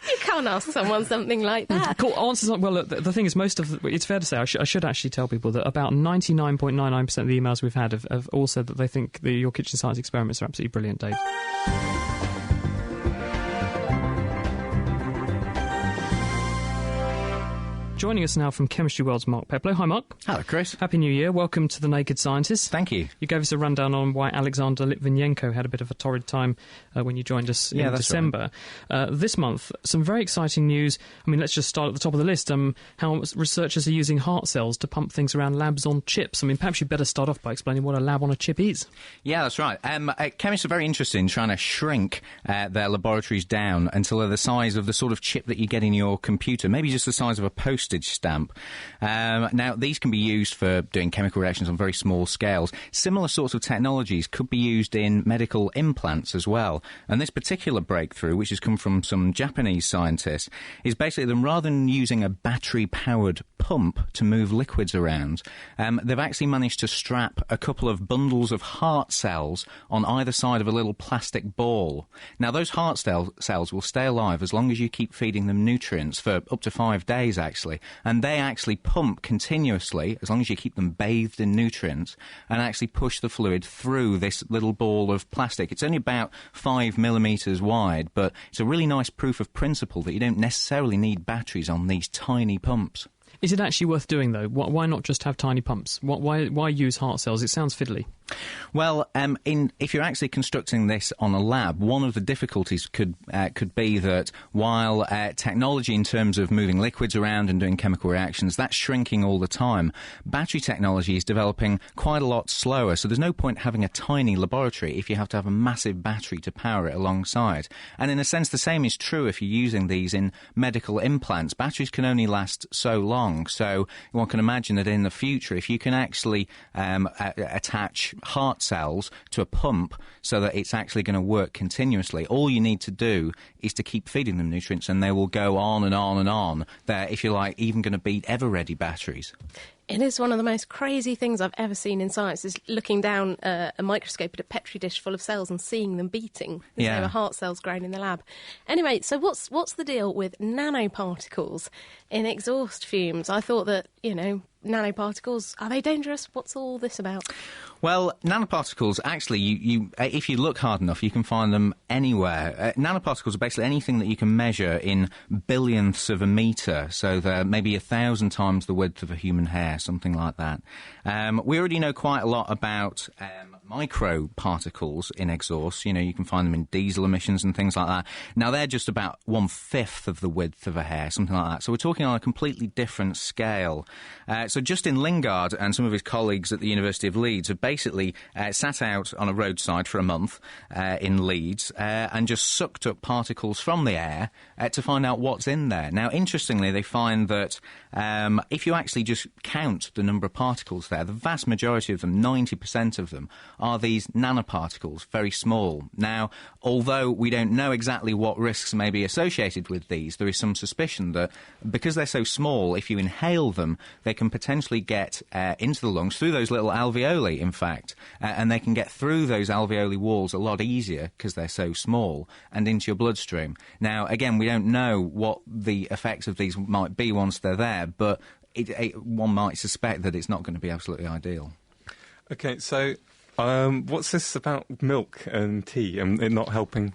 [SPEAKER 3] You can't ask someone something like that.
[SPEAKER 2] Cool. Answers. Well, look, the thing is, it's fair to say, I should actually tell people that about 99.99% of the emails we've had have all said that they think your kitchen science experiments are absolutely brilliant, Dave. Joining us now from Chemistry World's Mark Peplow. Hi, Mark.
[SPEAKER 13] Hello, Chris.
[SPEAKER 2] Happy New Year. Welcome to The Naked Scientist.
[SPEAKER 13] Thank you.
[SPEAKER 2] You gave us a rundown on why Alexander Litvinenko had a bit of a torrid time when you joined us in December. Right. This month, some very exciting news. I mean, let's just start at the top of the list. How researchers are using heart cells to pump things around labs on chips. I mean, perhaps you'd better start off by explaining what a lab on a chip is.
[SPEAKER 13] Yeah, that's right. Chemists are very interested in trying to shrink their laboratories down until they're the size of the sort of chip that you get in your computer, maybe just the size of a postage stamp. Now, these can be used for doing chemical reactions on very small scales. Similar sorts of technologies could be used in medical implants as well. And this particular breakthrough, which has come from some Japanese scientists, is basically them, rather than using a battery-powered pump to move liquids around, they've actually managed to strap a couple of bundles of heart cells on either side of a little plastic ball. Now, those heart cells will stay alive as long as you keep feeding them nutrients for up to 5 days, actually. And they actually pump continuously, as long as you keep them bathed in nutrients, and actually push the fluid through this little ball of plastic. It's only about 5 millimetres wide, but it's a really nice proof of principle that you don't necessarily need batteries on these tiny pumps.
[SPEAKER 2] Is it actually worth doing, though? Why not just have tiny pumps? Why use heart cells? It sounds fiddly.
[SPEAKER 13] Well, if you're actually constructing this on a lab, one of the difficulties could be that while technology in terms of moving liquids around and doing chemical reactions, that's shrinking all the time, battery technology is developing quite a lot slower, so there's no point having a tiny laboratory if you have to have a massive battery to power it alongside. And in a sense, the same is true if you're using these in medical implants. Batteries can only last so long, so one can imagine that in the future, if you can actually attach heart cells to a pump so that it's actually going to work continuously, all you need to do is to keep feeding them nutrients and they will go on and on and on. They're, if you like, even going to beat ever-ready batteries.
[SPEAKER 3] It is one of the most crazy things I've ever seen in science, is looking down a microscope at a Petri dish full of cells and seeing them beating as they were heart cells grown in the lab. Anyway, so what's the deal with nanoparticles in exhaust fumes? I thought that, nanoparticles, are they dangerous? What's all this about?
[SPEAKER 13] Well, nanoparticles, actually, you if you look hard enough, you can find them anywhere. Nanoparticles are basically anything that you can measure in billionths of a metre, so they're maybe 1,000 times the width of a human hair, something like that. We already know quite a lot about microparticles in exhaust. You can find them in diesel emissions and things like that. Now, they're just about 1/5 of the width of a hair, something like that. So we're talking on a completely different scale. So Justin Lingard and some of his colleagues at the University of Leeds have basically sat out on a roadside for a month in Leeds and just sucked up particles from the air to find out what's in there. Now, interestingly, they find that if you actually just count the number of particles there, the vast majority of them, 90% of them, are these nanoparticles, very small. Now, although we don't know exactly what risks may be associated with these, there is some suspicion that because they're so small, if you inhale them, they can potentially get into the lungs through those little alveoli, in fact, and they can get through those alveoli walls a lot easier because they're so small and into your bloodstream. Now, again, we don't know what the effects of these might be once they're there, but one might suspect that it's not going to be absolutely ideal.
[SPEAKER 4] OK, so what's this about milk and tea and it not helping?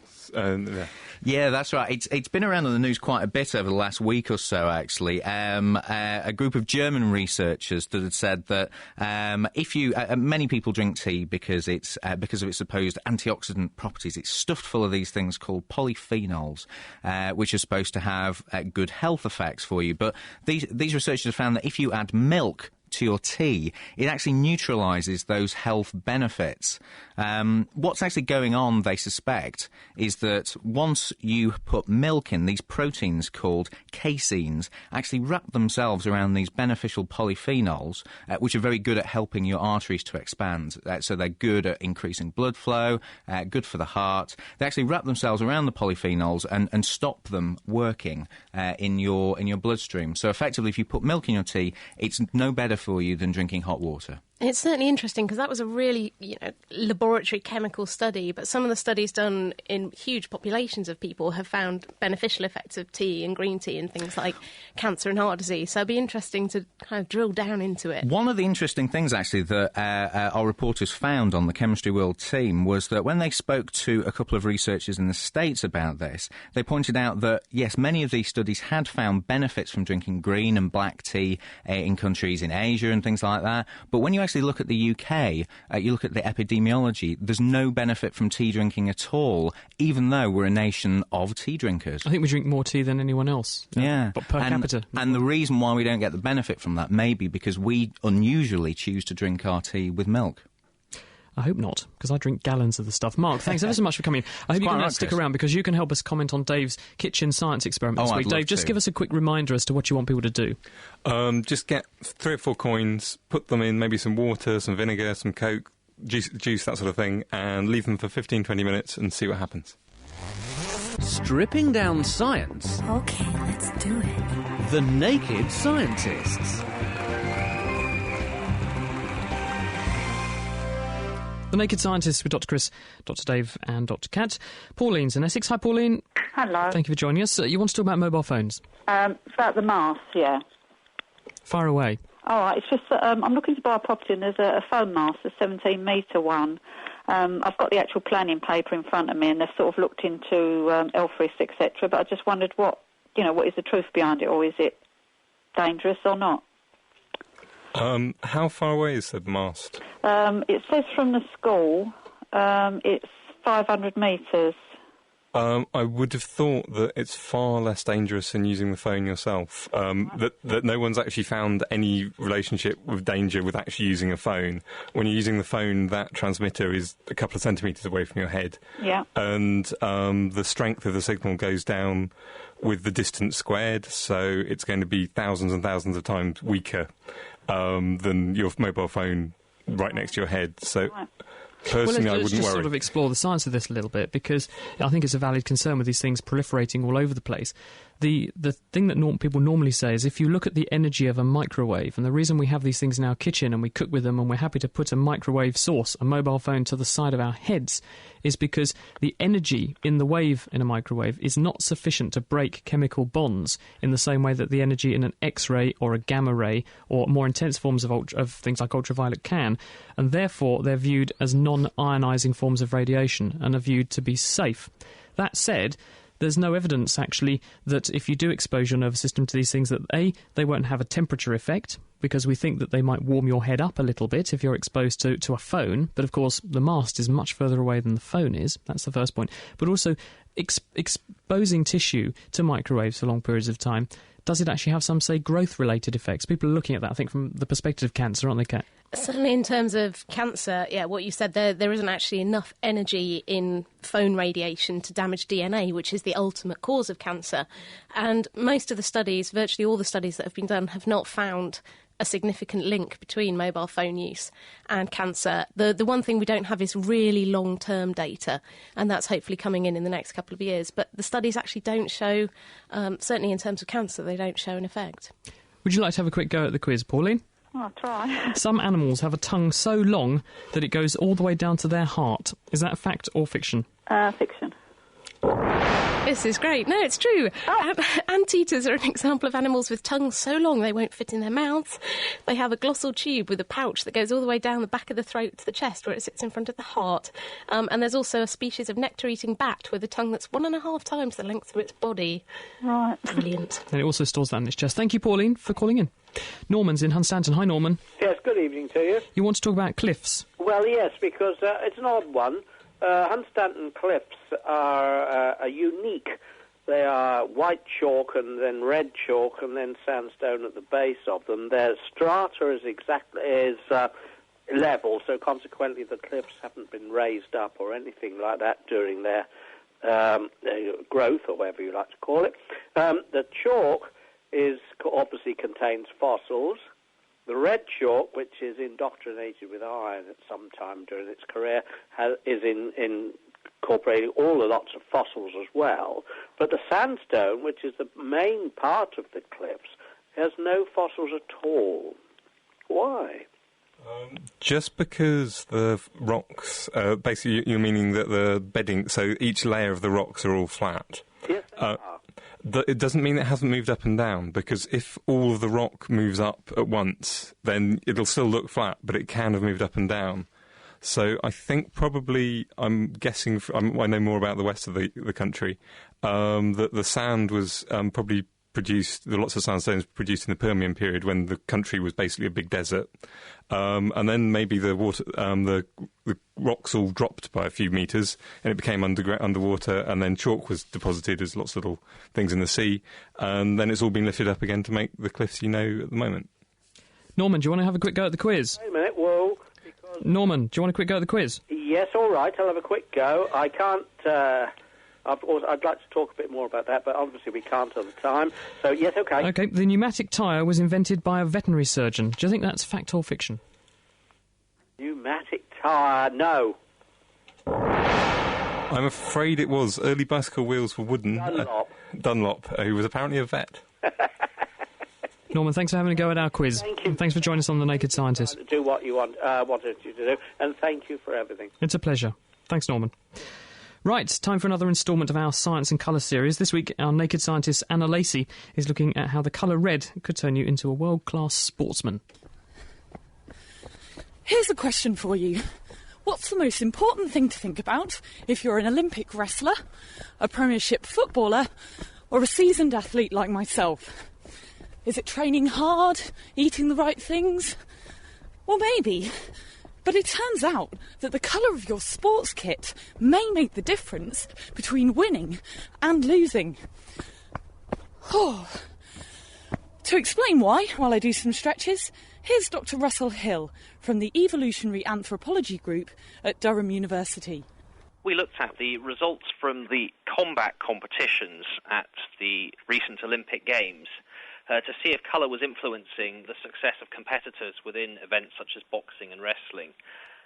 [SPEAKER 13] Yeah, that's right. It's been around in the news quite a bit over the last week or so, actually. A group of German researchers that had said that if you... many people drink tea because of its supposed antioxidant properties. It's stuffed full of these things called polyphenols, which are supposed to have good health effects for you. But these researchers have found that if you add milk to your tea, it actually neutralises those health benefits. What's actually going on, they suspect, is that once you put milk in, these proteins called caseins actually wrap themselves around these beneficial polyphenols, which are very good at helping your arteries to expand. So they're good at increasing blood flow, good for the heart. They actually wrap themselves around the polyphenols and stop them working in your bloodstream. So effectively, if you put milk in your tea, it's no better for you than drinking hot water.
[SPEAKER 3] It's certainly interesting because that was a really, laboratory chemical study, but some of the studies done in huge populations of people have found beneficial effects of tea and green tea and things like cancer and heart disease. So it'd be interesting to kind of drill down into it.
[SPEAKER 13] One of the interesting things, actually, that our reporters found on the Chemistry World team was that when they spoke to a couple of researchers in the States about this, they pointed out that, yes, many of these studies had found benefits from drinking green and black tea in countries in Asia and things like that, but when you actually look at the UK, you look at the epidemiology, there's no benefit from tea drinking at all, even though we're a nation of tea drinkers.
[SPEAKER 2] I think we drink more tea than anyone else.
[SPEAKER 13] Yeah.
[SPEAKER 2] But per capita.
[SPEAKER 13] And the reason why we don't get the benefit from that may be because we unusually choose to drink our tea with milk.
[SPEAKER 2] I hope not, because I drink gallons of the stuff. Mark, thanks ever so much for coming in. I hope you're going to stick around because you can help us comment on Dave's kitchen science experiment this week. Dave, just give us a quick reminder as to what you want people to do.
[SPEAKER 4] Just get 3 or 4 coins, put them in maybe some water, some vinegar, some Coke, juice, that sort of thing, and leave them for 15-20 minutes and see what happens.
[SPEAKER 1] Stripping down science.
[SPEAKER 10] Okay, let's do it.
[SPEAKER 1] The Naked Scientists.
[SPEAKER 2] The Naked Scientists with Dr. Chris, Dr. Dave and Dr. Kat. Pauline's in Essex. Hi, Pauline.
[SPEAKER 14] Hello.
[SPEAKER 2] Thank you for joining us. You want to talk about mobile phones?
[SPEAKER 14] About the mast, yeah.
[SPEAKER 2] Fire away.
[SPEAKER 14] All right, it's just that I'm looking to buy a property and there's a phone mast, a 17-metre one. I've got the actual planning paper in front of me and they've sort of looked into Elfris, etc., but I just wondered what is the truth behind it, or is it dangerous or not?
[SPEAKER 4] How far away is the mast?
[SPEAKER 14] It says from the school it's 500 metres.
[SPEAKER 4] I would have thought that it's far less dangerous than using the phone yourself. That no one's actually found any relationship with danger with actually using a phone. When you're using the phone, that transmitter is a couple of centimetres away from your head.
[SPEAKER 14] Yeah.
[SPEAKER 4] And the strength of the signal goes down with the distance squared, so it's going to be thousands and thousands of times weaker than your mobile phone right next to your head. So personally, I wouldn't worry.
[SPEAKER 2] Let's just sort of explore the science of this a little bit, because I think it's a valid concern with these things proliferating all over the place. The thing that people normally say is if you look at the energy of a microwave, and the reason we have these things in our kitchen and we cook with them and we're happy to put a microwave source, a mobile phone, to the side of our heads, is because the energy in the wave in a microwave is not sufficient to break chemical bonds in the same way that the energy in an X-ray or a gamma ray or more intense forms of things like ultraviolet can, and therefore they're viewed as non-ionising forms of radiation and are viewed to be safe. That said, there's no evidence, actually, that if you do expose your nervous system to these things, that A, they won't have a temperature effect, because we think that they might warm your head up a little bit if you're exposed to a phone. But, of course, the mast is much further away than the phone is. That's the first point. But also, exposing tissue to microwaves for long periods of time, does it actually have some, say, growth-related effects? People are looking at that, I think, from the perspective of cancer, aren't they, Kat?
[SPEAKER 3] Certainly in terms of cancer, yeah, what you said, there isn't actually enough energy in phone radiation to damage DNA, which is the ultimate cause of cancer. And most of the studies, virtually all the studies that have been done, have not found a significant link between mobile phone use and cancer. The one thing we don't have is really long-term data, and that's hopefully coming in the next couple of years. But the studies actually don't show, certainly in terms of cancer, they don't show an effect.
[SPEAKER 2] Would you like to have a quick go at the quiz, Pauline?
[SPEAKER 14] I'll try.
[SPEAKER 2] Some animals have a tongue so long that it goes all the way down to their heart. Is that fact or fiction?
[SPEAKER 14] Fiction.
[SPEAKER 3] This is great. No, it's true. Anteaters are an example of animals with tongues so long they won't fit in their mouths. They have a glossal tube with a pouch that goes all the way down the back of the throat to the chest, where it sits in front of the heart. And there's also a species of nectar-eating bat with a tongue that's 1.5 times the length of its body.
[SPEAKER 14] Right.
[SPEAKER 3] Brilliant.
[SPEAKER 2] And it also stores that in its chest. Thank you, Pauline, for calling in. Norman's in Hunstanton. Hi, Norman.
[SPEAKER 15] Yes, good evening to you.
[SPEAKER 2] You want to talk about cliffs?
[SPEAKER 15] Well, yes, because it's an odd one. Hunstanton cliffs are unique. They are white chalk and then red chalk and then sandstone at the base of them. Their strata is level, so consequently the cliffs haven't been raised up or anything like that during their growth, or whatever you like to call it. The chalk obviously contains fossils. The red chalk, which is indoctrinated with iron at some time during its career, is incorporating all the lots of fossils as well. But the sandstone, which is the main part of the cliffs, has no fossils at all. Why?
[SPEAKER 4] Just because the rocks, basically you're meaning that the bedding, so each layer of the rocks are all flat.
[SPEAKER 15] Yes,
[SPEAKER 4] it doesn't mean it hasn't moved up and down, because if all of the rock moves up at once, then it'll still look flat, but it can have moved up and down. So I think probably, I'm guessing, I know more about the west of the country, that the sand was probably produced, lots of sandstones produced in the Permian period when the country was basically a big desert. And then maybe the water, the rocks all dropped by a few metres and it became underwater, and then chalk was deposited as lots of little things in the sea, and then it's all been lifted up again to make the cliffs you know at the moment. Norman, do you want to have a quick go at the quiz?
[SPEAKER 15] Wait a minute, whoa.
[SPEAKER 4] Norman, do you want a quick go at the quiz?
[SPEAKER 15] Yes, all right, I'll have a quick go. I can't... I'd like to talk a bit more about that, but obviously we can't at the time. So, yes, OK.
[SPEAKER 2] OK, the pneumatic tyre was invented by a veterinary surgeon. Do you think that's fact or fiction?
[SPEAKER 15] Pneumatic tyre, no.
[SPEAKER 4] I'm afraid it was. Early bicycle wheels were wooden.
[SPEAKER 15] Dunlop.
[SPEAKER 4] Who was apparently a vet.
[SPEAKER 2] Norman, thanks for having a go at our quiz.
[SPEAKER 15] Thank you.
[SPEAKER 2] Thanks for joining us on The Naked Scientist.
[SPEAKER 15] Do what you wanted you to do, and thank you for everything.
[SPEAKER 2] It's a pleasure. Thanks, Norman. Right, time for another instalment of our Science and Colour series. This week, our naked scientist Anna Lacey is looking at how the colour red could turn you into a world-class sportsman.
[SPEAKER 16] Here's a question for you. What's the most important thing to think about if you're an Olympic wrestler, a Premiership footballer, or a seasoned athlete like myself? Is it training hard, eating the right things? Well, maybe. But it turns out that the colour of your sports kit may make the difference between winning and losing. To explain why, while I do some stretches, here's Dr. Russell Hill from the Evolutionary Anthropology Group at Durham University.
[SPEAKER 17] We looked at the results from the combat competitions at the recent Olympic Games to see if colour was influencing the success of competitors within events such as boxing and wrestling.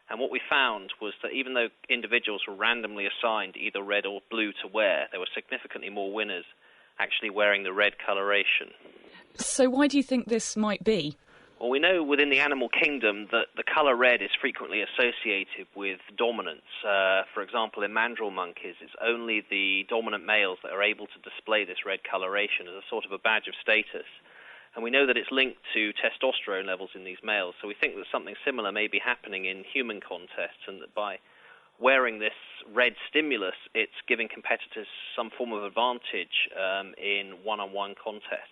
[SPEAKER 17] And what we found was that even though individuals were randomly assigned either red or blue to wear, there were significantly more winners actually wearing the red coloration.
[SPEAKER 16] So why do you think this might be?
[SPEAKER 17] Well, we know within the animal kingdom that the colour red is frequently associated with dominance. For example, in mandrill monkeys, it's only the dominant males that are able to display this red coloration as a sort of a badge of status. And we know that it's linked to testosterone levels in these males, so we think that something similar may be happening in human contests, and that by wearing this red stimulus, it's giving competitors some form of advantage in one-on-one contests.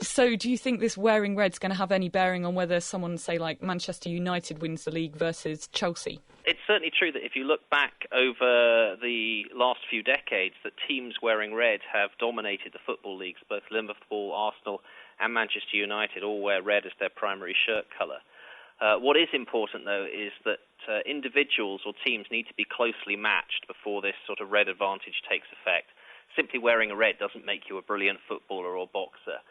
[SPEAKER 16] So do you think this wearing red's going to have any bearing on whether someone, say, like Manchester United wins the league versus Chelsea?
[SPEAKER 17] It's certainly true that if you look back over the last few decades, that teams wearing red have dominated the football leagues. Both Liverpool, Arsenal and Manchester United all wear red as their primary shirt colour. What is important, though, is that individuals or teams need to be closely matched before this sort of red advantage takes effect. Simply wearing a red doesn't make you a brilliant footballer or boxer.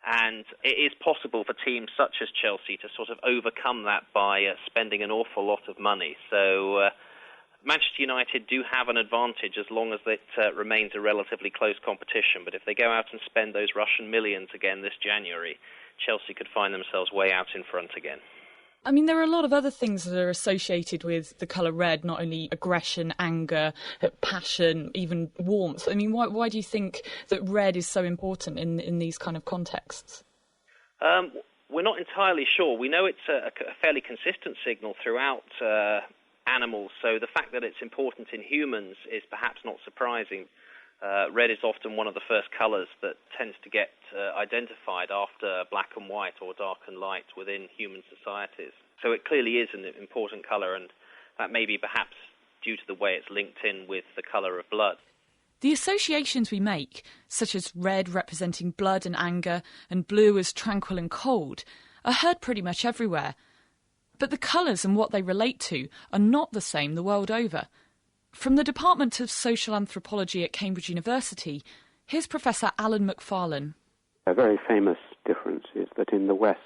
[SPEAKER 17] And it is possible for teams such as Chelsea to sort of overcome that by spending an awful lot of money. So Manchester United do have an advantage as long as it remains a relatively close competition. But if they go out and spend those Russian millions again this January, Chelsea could find themselves way out in front again.
[SPEAKER 16] I mean, there are a lot of other things that are associated with the colour red, not only aggression, anger, passion, even warmth. I mean, why do you think that red is so important in these kind of contexts?
[SPEAKER 17] We're not entirely sure. We know it's a fairly consistent signal throughout animals, so the fact that it's important in humans is perhaps not surprising. Red is often one of the first colours that tends to get identified after black and white or dark and light within human societies. So it clearly is an important colour, and that may be perhaps due to the way it's linked in with the colour of blood.
[SPEAKER 16] The associations we make, such as red representing blood and anger and blue as tranquil and cold, are heard pretty much everywhere. But the colours and what they relate to are not the same the world over. From the Department of Social Anthropology at Cambridge University, here's Professor Alan McFarlane.
[SPEAKER 18] A very famous difference is that in the West,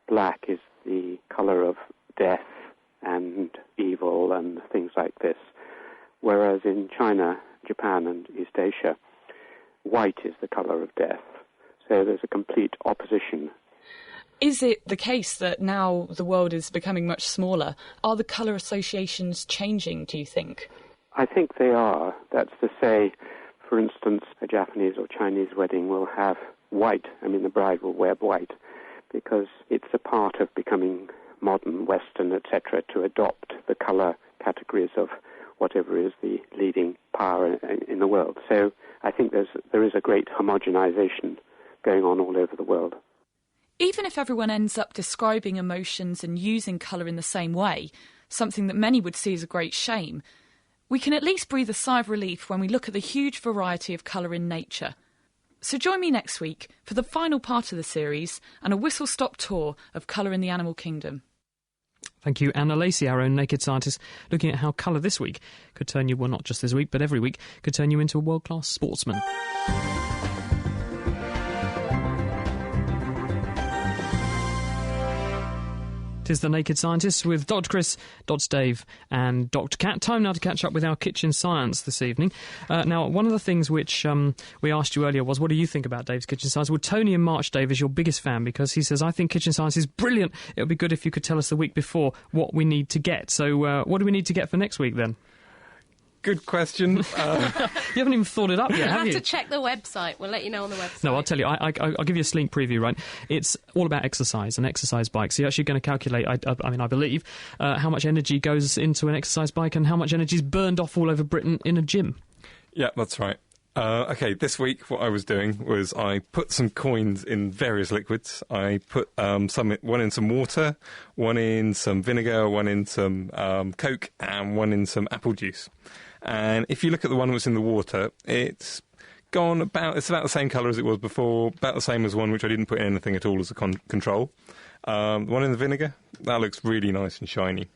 [SPEAKER 18] black is the colour of death and evil and things like this, whereas in China, Japan and East Asia, white is the colour of death. So there's a complete opposition.
[SPEAKER 16] Is it the case that now the world is becoming much smaller? Are the colour associations changing, do you think?
[SPEAKER 18] I think they are. That's to say, for instance, a Japanese or Chinese wedding will have white. I mean, the bride will wear white because it's a part of becoming modern, Western, etc., to adopt the colour categories of whatever is the leading power in the world. So I think there is a great homogenization going on all over the world.
[SPEAKER 16] Even if everyone ends up describing emotions and using colour in the same way, something that many would see as a great shame, we can at least breathe a sigh of relief when we look at the huge variety of colour in nature. So join me next week for the final part of the series and a whistle-stop tour of colour in the animal kingdom.
[SPEAKER 2] Thank you, Anna Lacey, our own naked scientist, looking at how colour this week could turn you, well, not just this week, but every week, could turn you into a world-class sportsman. Tis the Naked Scientists with Dr. Chris, Dr. Dave and Dr. Kat. Time now to catch up with our kitchen science this evening. Now, one of the things which we asked you earlier was, what do you think about Dave's Kitchen Science? Well, Tony in March, Dave, is your biggest fan because he says, I think Kitchen Science is brilliant. It would be good if you could tell us the week before what we need to get. So what do we need to get for next week then?
[SPEAKER 4] Good question.
[SPEAKER 2] You haven't even thought it up yet, have you?
[SPEAKER 3] We'll have to check the website. We'll let you know on the website.
[SPEAKER 2] No, I'll tell you. I'll give you a sneak preview, right? It's all about exercise and exercise bikes. So you're actually going to calculate, I believe, how much energy goes into an exercise bike and how much energy is burned off all over Britain in a gym.
[SPEAKER 4] Yeah, that's right. OK, this week what I was doing was I put some coins in various liquids. I put one in some water, one in some vinegar, one in some Coke and one in some apple juice. And if you look at the one that's in the water, it's about the same colour as it was before, about the same as one which I didn't put in anything at all as a control. The one in the vinegar, that looks really nice and shiny.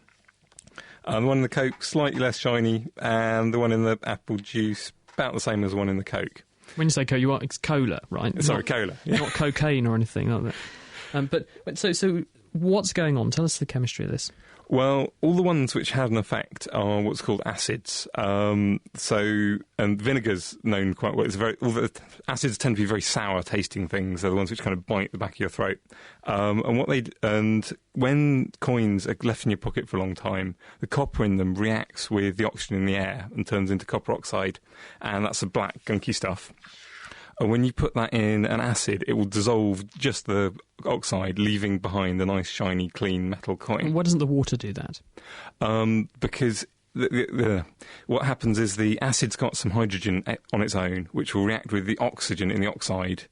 [SPEAKER 4] The one in the Coke, slightly less shiny, and the one in the apple juice, about the same as the one in the Coke.
[SPEAKER 2] When you say Coke, it's cola, right?
[SPEAKER 4] Sorry, cola. Yeah.
[SPEAKER 2] Not cocaine or anything like that. But so what's going on? Tell us the chemistry of this.
[SPEAKER 4] Well, all the ones which had an effect are what's called acids. And vinegar's known quite well. All the acids tend to be very sour-tasting things. They're the ones which kind of bite the back of your throat. And when coins are left in your pocket for a long time, the copper in them reacts with the oxygen in the air and turns into copper oxide, and that's the black, gunky stuff. And when you put that in an acid, it will dissolve just the oxide, leaving behind a nice, shiny, clean metal coin.
[SPEAKER 2] Why doesn't the water do that?
[SPEAKER 4] Because what happens is the acid's got some hydrogen on its own, which will react with the oxygen in the oxide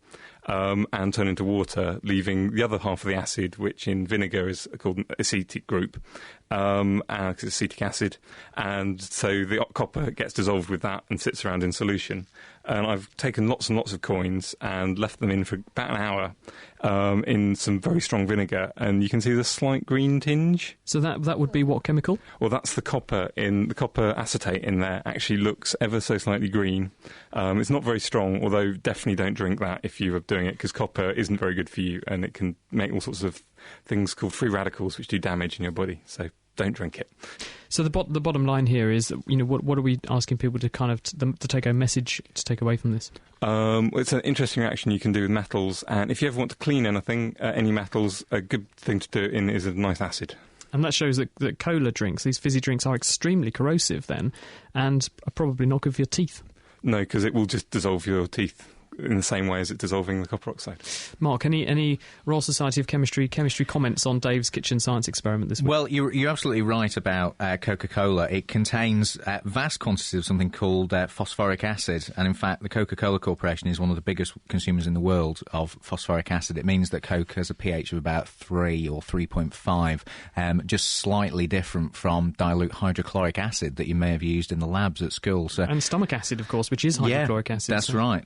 [SPEAKER 4] and turn into water, leaving the other half of the acid, which in vinegar is called an acetic group, because it's acetic acid. And so the copper gets dissolved with that and sits around in solution. And I've taken lots and lots of coins and left them in for about an hour in some very strong vinegar, and you can see the slight green tinge.
[SPEAKER 2] So that would be what chemical?
[SPEAKER 4] Well, that's the copper acetate in there actually looks ever so slightly green. It's not very strong, although definitely don't drink that if you are doing it, because copper isn't very good for you, and it can make all sorts of things called free radicals which do damage in your body. So don't drink it.
[SPEAKER 2] So the bottom line here is, what are we asking people to kind of to take a message to take away from this?
[SPEAKER 4] It's an interesting reaction you can do with metals, and if you ever want to clean anything, any metals, a good thing to do it in is a nice acid.
[SPEAKER 2] And that shows that cola drinks, these fizzy drinks, are extremely corrosive then, and are probably not good for your teeth.
[SPEAKER 4] No, because it will just dissolve your teeth in the same way as it's dissolving the copper oxide.
[SPEAKER 2] Mark, any Royal Society of Chemistry comments on Dave's Kitchen Science experiment this week?
[SPEAKER 13] Well, you're absolutely right about Coca-Cola. It contains vast quantities of something called phosphoric acid, and in fact the Coca-Cola Corporation is one of the biggest consumers in the world of phosphoric acid. It means that Coke has a pH of about 3 or 3.5, just slightly different from dilute hydrochloric acid that you may have used in the labs at school.
[SPEAKER 2] And stomach acid, of course, which is hydrochloric acid.
[SPEAKER 13] That's right.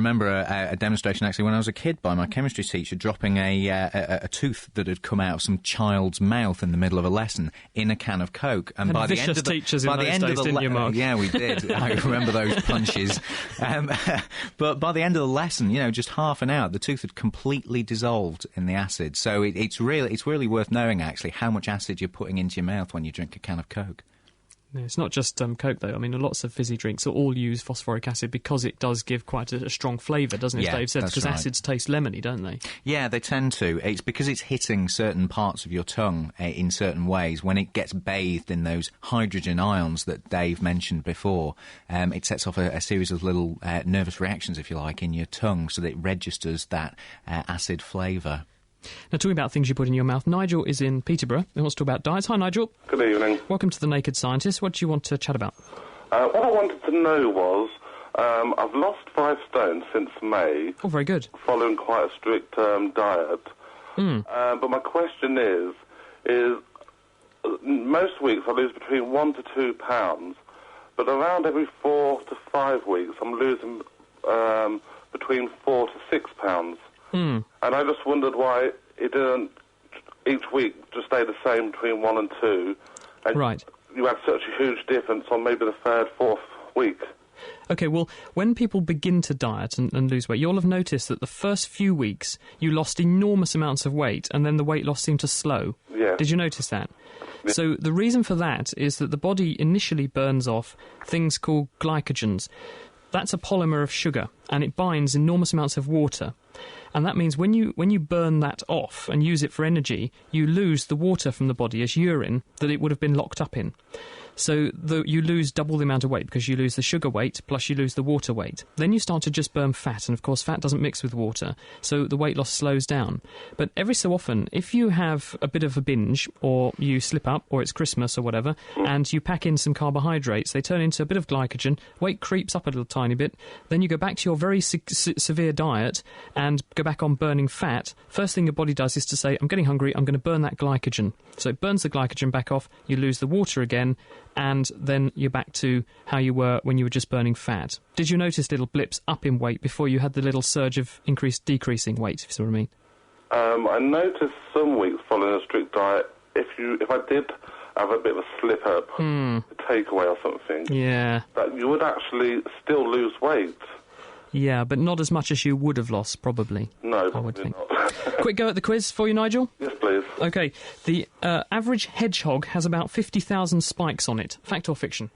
[SPEAKER 13] I remember a demonstration actually when I was a kid by my chemistry teacher dropping a tooth that had come out of some child's mouth in the middle of a lesson in a can of Coke.
[SPEAKER 2] And by the end of the teachers in those days, didn't you, Mark?
[SPEAKER 13] Yeah, we did. I remember those punches. But by the end of the lesson, just half an hour, the tooth had completely dissolved in the acid. So it's really worth knowing actually how much acid you're putting into your mouth when you drink a can of Coke.
[SPEAKER 2] Yeah, it's not just Coke, though. I mean, lots of fizzy drinks all use phosphoric acid because it does give quite a strong flavour, doesn't it, as Dave said? Because acids taste lemony, don't they?
[SPEAKER 13] Yeah, they tend to. It's because it's hitting certain parts of your tongue in certain ways. When it gets bathed in those hydrogen ions that Dave mentioned before, it sets off a series of little nervous reactions, if you like, in your tongue so that it registers that acid flavour.
[SPEAKER 2] Now, talking about things you put in your mouth, Nigel is in Peterborough. He wants to talk about diets. Hi, Nigel.
[SPEAKER 19] Good evening.
[SPEAKER 2] Welcome to The Naked Scientist. What do you want to chat about?
[SPEAKER 19] What I wanted to know was, I've lost 5 stone since May.
[SPEAKER 2] Oh, very good.
[SPEAKER 19] Following quite a strict diet. But my question is most weeks I lose between 1 to 2 pounds, but around every 4 to 5 weeks I'm losing between 4 to 6 pounds. And I just wondered why it didn't each week just stay the same between 1 and 2. And
[SPEAKER 2] right.
[SPEAKER 19] You had such a huge difference on maybe the 3rd, 4th week.
[SPEAKER 2] OK, well, when people begin to diet and lose weight, you'll have noticed that the first few weeks you lost enormous amounts of weight and then the weight loss seemed to slow.
[SPEAKER 19] Yeah.
[SPEAKER 2] Did you notice that? Yeah. So the reason for that is that the body initially burns off things called glycogens. That's a polymer of sugar, and it binds enormous amounts of water. And that means when you burn that off and use it for energy, you lose the water from the body as urine that it would have been locked up in. So you lose double the amount of weight because you lose the sugar weight plus you lose the water weight. Then you start to just burn fat, and of course fat doesn't mix with water, so the weight loss slows down. But every so often, if you have a bit of a binge, or you slip up, or it's Christmas or whatever, and you pack in some carbohydrates, they turn into a bit of glycogen, weight creeps up a little tiny bit, then you go back to your very severe diet and go back on burning fat. First thing your body does is to say, I'm getting hungry, I'm going to burn that glycogen. So it burns the glycogen back off, you lose the water again, and then you're back to how you were when you were just burning fat. Did you notice little blips up in weight before you had the little surge of decreasing weight, if you see what I mean?
[SPEAKER 19] I noticed some weeks following a strict diet, if I did have a bit of a slip-up, a takeaway or something, that you would actually still lose weight.
[SPEAKER 2] Yeah, but not as much as you would have lost, probably.
[SPEAKER 19] No,
[SPEAKER 2] I would think.
[SPEAKER 19] not.
[SPEAKER 2] Quick go at the quiz for you, Nigel?
[SPEAKER 19] Yes, please.
[SPEAKER 2] OK, the average hedgehog has about 50,000 spikes on it. Fact or fiction?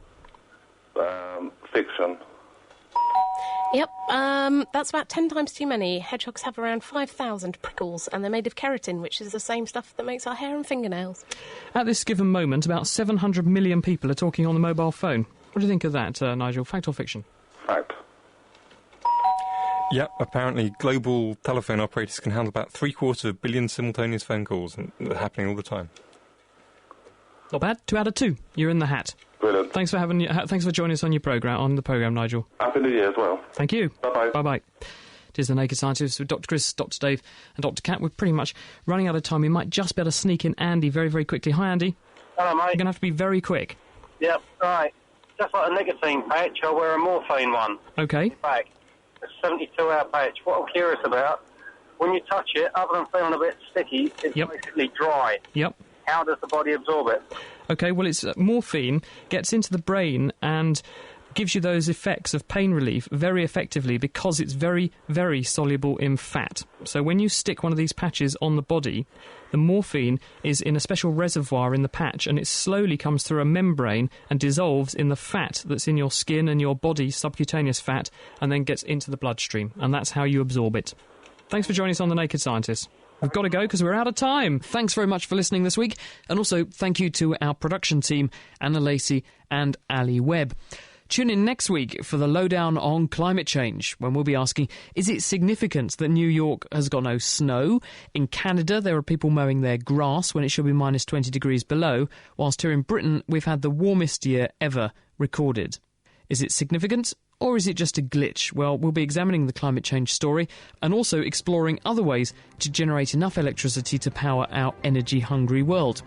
[SPEAKER 19] Fiction.
[SPEAKER 3] Yep, that's about 10 times too many. Hedgehogs have around 5,000 prickles, and they're made of keratin, which is the same stuff that makes our hair and fingernails.
[SPEAKER 2] At this given moment, about 700 million people are talking on the mobile phone. What do you think of that, Nigel? Fact or fiction?
[SPEAKER 19] Fact.
[SPEAKER 4] Yep, apparently global telephone operators can handle about 750 million simultaneous phone calls, and they're happening all the time.
[SPEAKER 2] Not bad. 2 out of 2. You're in the hat.
[SPEAKER 19] Brilliant.
[SPEAKER 2] Thanks for joining us on the program, Nigel.
[SPEAKER 19] Happy New Year as well.
[SPEAKER 2] Thank you.
[SPEAKER 19] Bye-bye.
[SPEAKER 2] Bye-bye. It is The Naked Scientist with Dr. Chris, Dr. Dave and Dr. Kat. We're pretty much running out of time. We might just be able to sneak in Andy very, very quickly. Hi, Andy.
[SPEAKER 20] Hello, mate.
[SPEAKER 2] You're going to have to be very quick.
[SPEAKER 20] Yep, right. Just like a nicotine patch, I wear a morphine one.
[SPEAKER 2] OK.
[SPEAKER 20] Back. It's a 72-hour patch. What I'm curious about, when you touch it, other than feeling a bit sticky, it's basically dry.
[SPEAKER 2] Yep.
[SPEAKER 20] How does the body absorb it?
[SPEAKER 2] OK, well, it's morphine gets into the brain and gives you those effects of pain relief very effectively because it's very, very soluble in fat. So when you stick one of these patches on the body, the morphine is in a special reservoir in the patch, and it slowly comes through a membrane and dissolves in the fat that's in your skin and your body, subcutaneous fat, and then gets into the bloodstream. And that's how you absorb it. Thanks for joining us on The Naked Scientist. We've got to go because we're out of time. Thanks very much for listening this week. And also thank you to our production team, Anna Lacey and Ali Webb. Tune in next week for the lowdown on climate change, when we'll be asking, is it significant that New York has got no snow? In Canada, there are people mowing their grass when it should be minus 20 degrees below, whilst here in Britain, we've had the warmest year ever recorded. Is it significant? Or is it just a glitch? Well, we'll be examining the climate change story and also exploring other ways to generate enough electricity to power our energy-hungry world.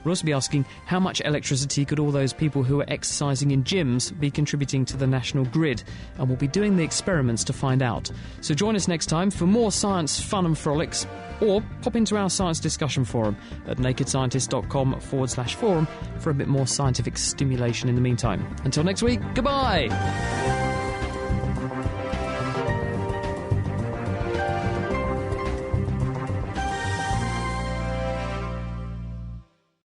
[SPEAKER 2] We'll also be asking how much electricity could all those people who are exercising in gyms be contributing to the national grid, and we'll be doing the experiments to find out. So join us next time for more science fun and frolics, or pop into our science discussion forum at nakedscientist.com/forum for a bit more scientific stimulation in the meantime. Until next week, goodbye!